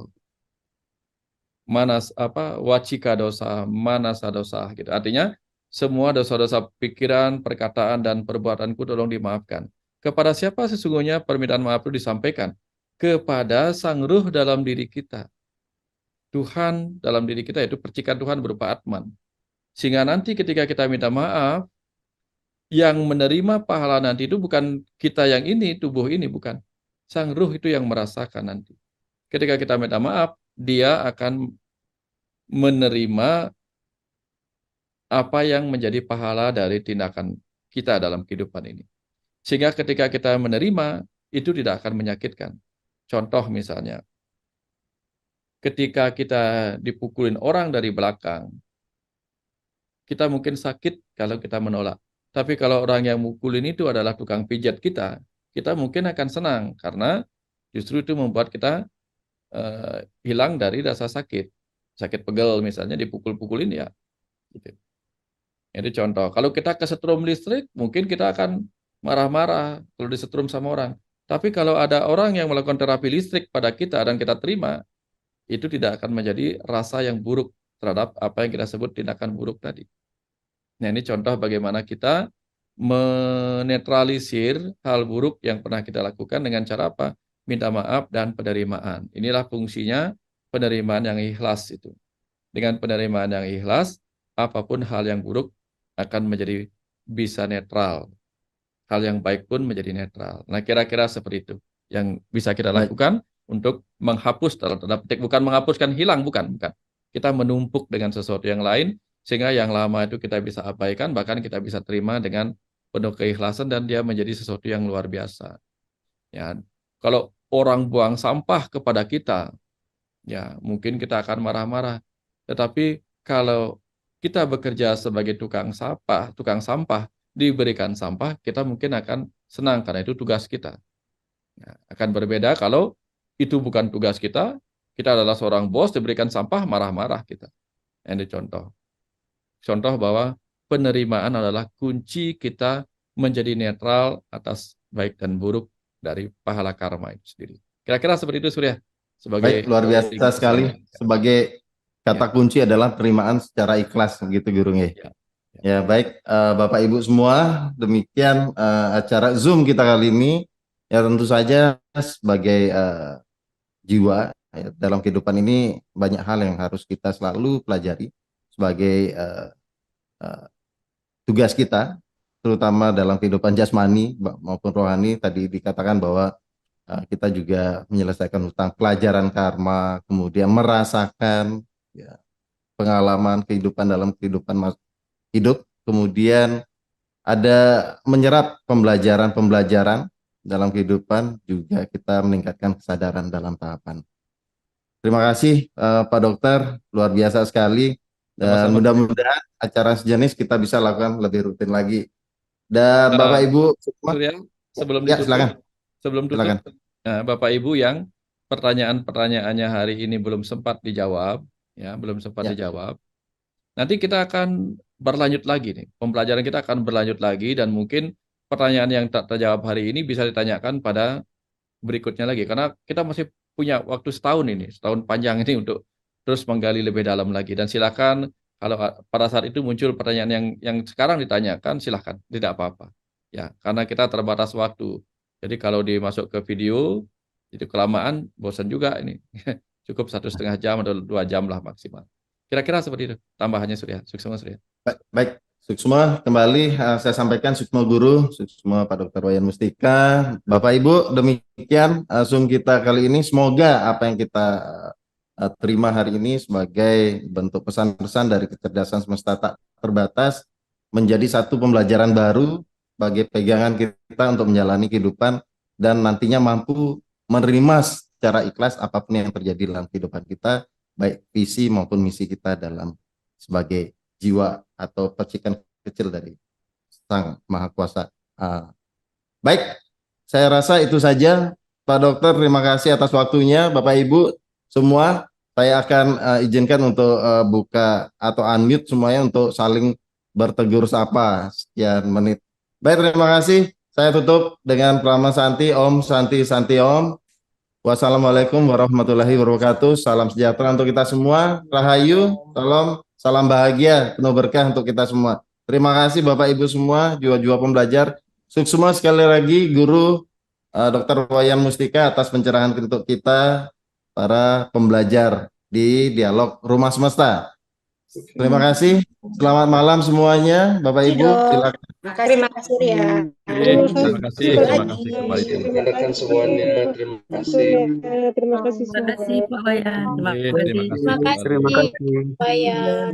wacika dosa, manasa dosa gitu. Artinya semua dosa-dosa pikiran, perkataan dan perbuatanku tolong dimaafkan. Kepada siapa sesungguhnya permintaan maaf itu disampaikan? Kepada Sang Ruh dalam diri kita. Tuhan dalam diri kita, itu percikan Tuhan berupa Atman. Sehingga nanti ketika kita minta maaf, yang menerima pahala nanti itu bukan kita yang ini, tubuh ini, bukan. Sang Ruh itu yang merasakan nanti. Ketika kita minta maaf, dia akan menerima apa yang menjadi pahala dari tindakan kita dalam kehidupan ini. Sehingga ketika kita menerima, itu tidak akan menyakitkan. Contoh misalnya, ketika kita dipukulin orang dari belakang, kita mungkin sakit kalau kita menolak. Tapi kalau orang yang mukulin itu adalah tukang pijat kita mungkin akan senang karena justru itu membuat kita hilang dari rasa sakit. Sakit pegel misalnya dipukul-pukulin ya. Gitu. Itu contoh. Kalau kita kesetrum listrik, mungkin kita akan marah-marah kalau disetrum sama orang. Tapi kalau ada orang yang melakukan terapi listrik pada kita dan kita terima, itu tidak akan menjadi rasa yang buruk terhadap apa yang kita sebut tindakan buruk tadi. Nah, ini contoh bagaimana kita menetralisir hal buruk yang pernah kita lakukan dengan cara apa? minta maaf, dan penerimaan. Inilah fungsinya penerimaan yang ikhlas itu. Dengan penerimaan yang ikhlas, apapun hal yang buruk akan menjadi bisa netral. Hal yang baik pun menjadi netral. Nah, kira-kira seperti itu yang bisa kita Baik. lakukan untuk menghapus, dalam tanda petik, bukan menghapuskan hilang, bukan. Kita menumpuk dengan sesuatu yang lain, sehingga yang lama itu kita bisa abaikan, bahkan kita bisa terima dengan penuh keikhlasan, dan dia menjadi sesuatu yang luar biasa. Ya, kalau orang buang sampah kepada kita, ya mungkin kita akan marah-marah. Tetapi kalau kita bekerja sebagai tukang sampah, diberikan sampah, kita mungkin akan senang karena itu tugas kita. Ya, akan berbeda kalau itu bukan tugas kita adalah seorang bos, diberikan sampah, marah-marah kita. Ini contoh bahwa penerimaan adalah kunci kita menjadi netral atas baik dan buruk dari pahala karma itu sendiri. Kira-kira seperti itu, Surya. Baik, luar biasa sekali. Sebagai kata kunci adalah penerimaan secara ikhlas, begitu Guru nggih. Ya, baik Bapak Ibu semua, demikian acara Zoom kita kali ini. Ya tentu saja sebagai jiwa ya, dalam kehidupan ini banyak hal yang harus kita selalu pelajari sebagai tugas kita, terutama dalam kehidupan jasmani maupun rohani. Tadi dikatakan bahwa kita juga menyelesaikan hutang pelajaran karma, kemudian merasakan ya, pengalaman kehidupan dalam kehidupan hidup, kemudian ada menyerap pembelajaran dalam kehidupan, juga kita meningkatkan kesadaran dalam tahapan. Terima kasih Pak Dokter, luar biasa sekali, dan mudah-mudahan acara sejenis kita bisa lakukan lebih rutin lagi. Dan Bapak Ibu Surya, sebelum ya, tutup, Bapak Ibu yang pertanyaan-pertanyaannya hari ini belum sempat dijawab, dijawab. Nanti kita akan berlanjut lagi nih. Pembelajaran kita akan berlanjut lagi, dan mungkin pertanyaan yang tak terjawab hari ini bisa ditanyakan pada berikutnya lagi, karena kita masih punya waktu setahun panjang ini untuk terus menggali lebih dalam lagi. Dan silakan kalau pada saat itu muncul pertanyaan yang sekarang ditanyakan, silakan, tidak apa-apa. Ya, karena kita terbatas waktu. Jadi kalau dimasuk ke video itu kelamaan, bosan juga ini. Cukup 1,5 jam atau 2 jam lah maksimal. Kira-kira seperti itu tambahannya, Surya. Suksma, Surya. Baik, Suksma kembali saya sampaikan, Suksma Guru, Suksma Pak Dr. Wayan Mustika. Bapak Ibu, demikian Zoom kita kali ini. Semoga apa yang kita terima hari ini sebagai bentuk pesan-pesan dari kecerdasan semesta tak terbatas menjadi satu pembelajaran baru bagi pegangan kita untuk menjalani kehidupan, dan nantinya mampu menerima secara ikhlas apapun yang terjadi dalam kehidupan kita, baik visi maupun misi kita dalam sebagai jiwa atau percikan kecil dari Sang Maha Kuasa. Baik, saya rasa itu saja Pak Dokter. Terima kasih atas waktunya. Bapak Ibu semua, saya akan izinkan untuk buka atau unmute semuanya untuk saling bertegur sapa sekian menit. Baik, terima kasih. Saya tutup dengan Prama Santi, Om Santi Santi Om. Wassalamualaikum warahmatullahi wabarakatuh. Salam sejahtera untuk kita semua. Rahayu, salam bahagia, penuh berkah untuk kita semua. Terima kasih Bapak Ibu semua, jiwa-jiwa pembelajar. Suksma sekali lagi Guru Dr. Wayan Mustika atas pencerahan untuk kita para pembelajar di Dialog Rumah Semesta. Terima kasih. Selamat malam semuanya, Bapak Ibu. Silakan. Terima kasih ya. Terima kasih kembali. Rekan semuanya, terima kasih. Terima kasih semua. Terima kasih Pak Wayan. Terima kasih. Terima kasih Pak Wayan.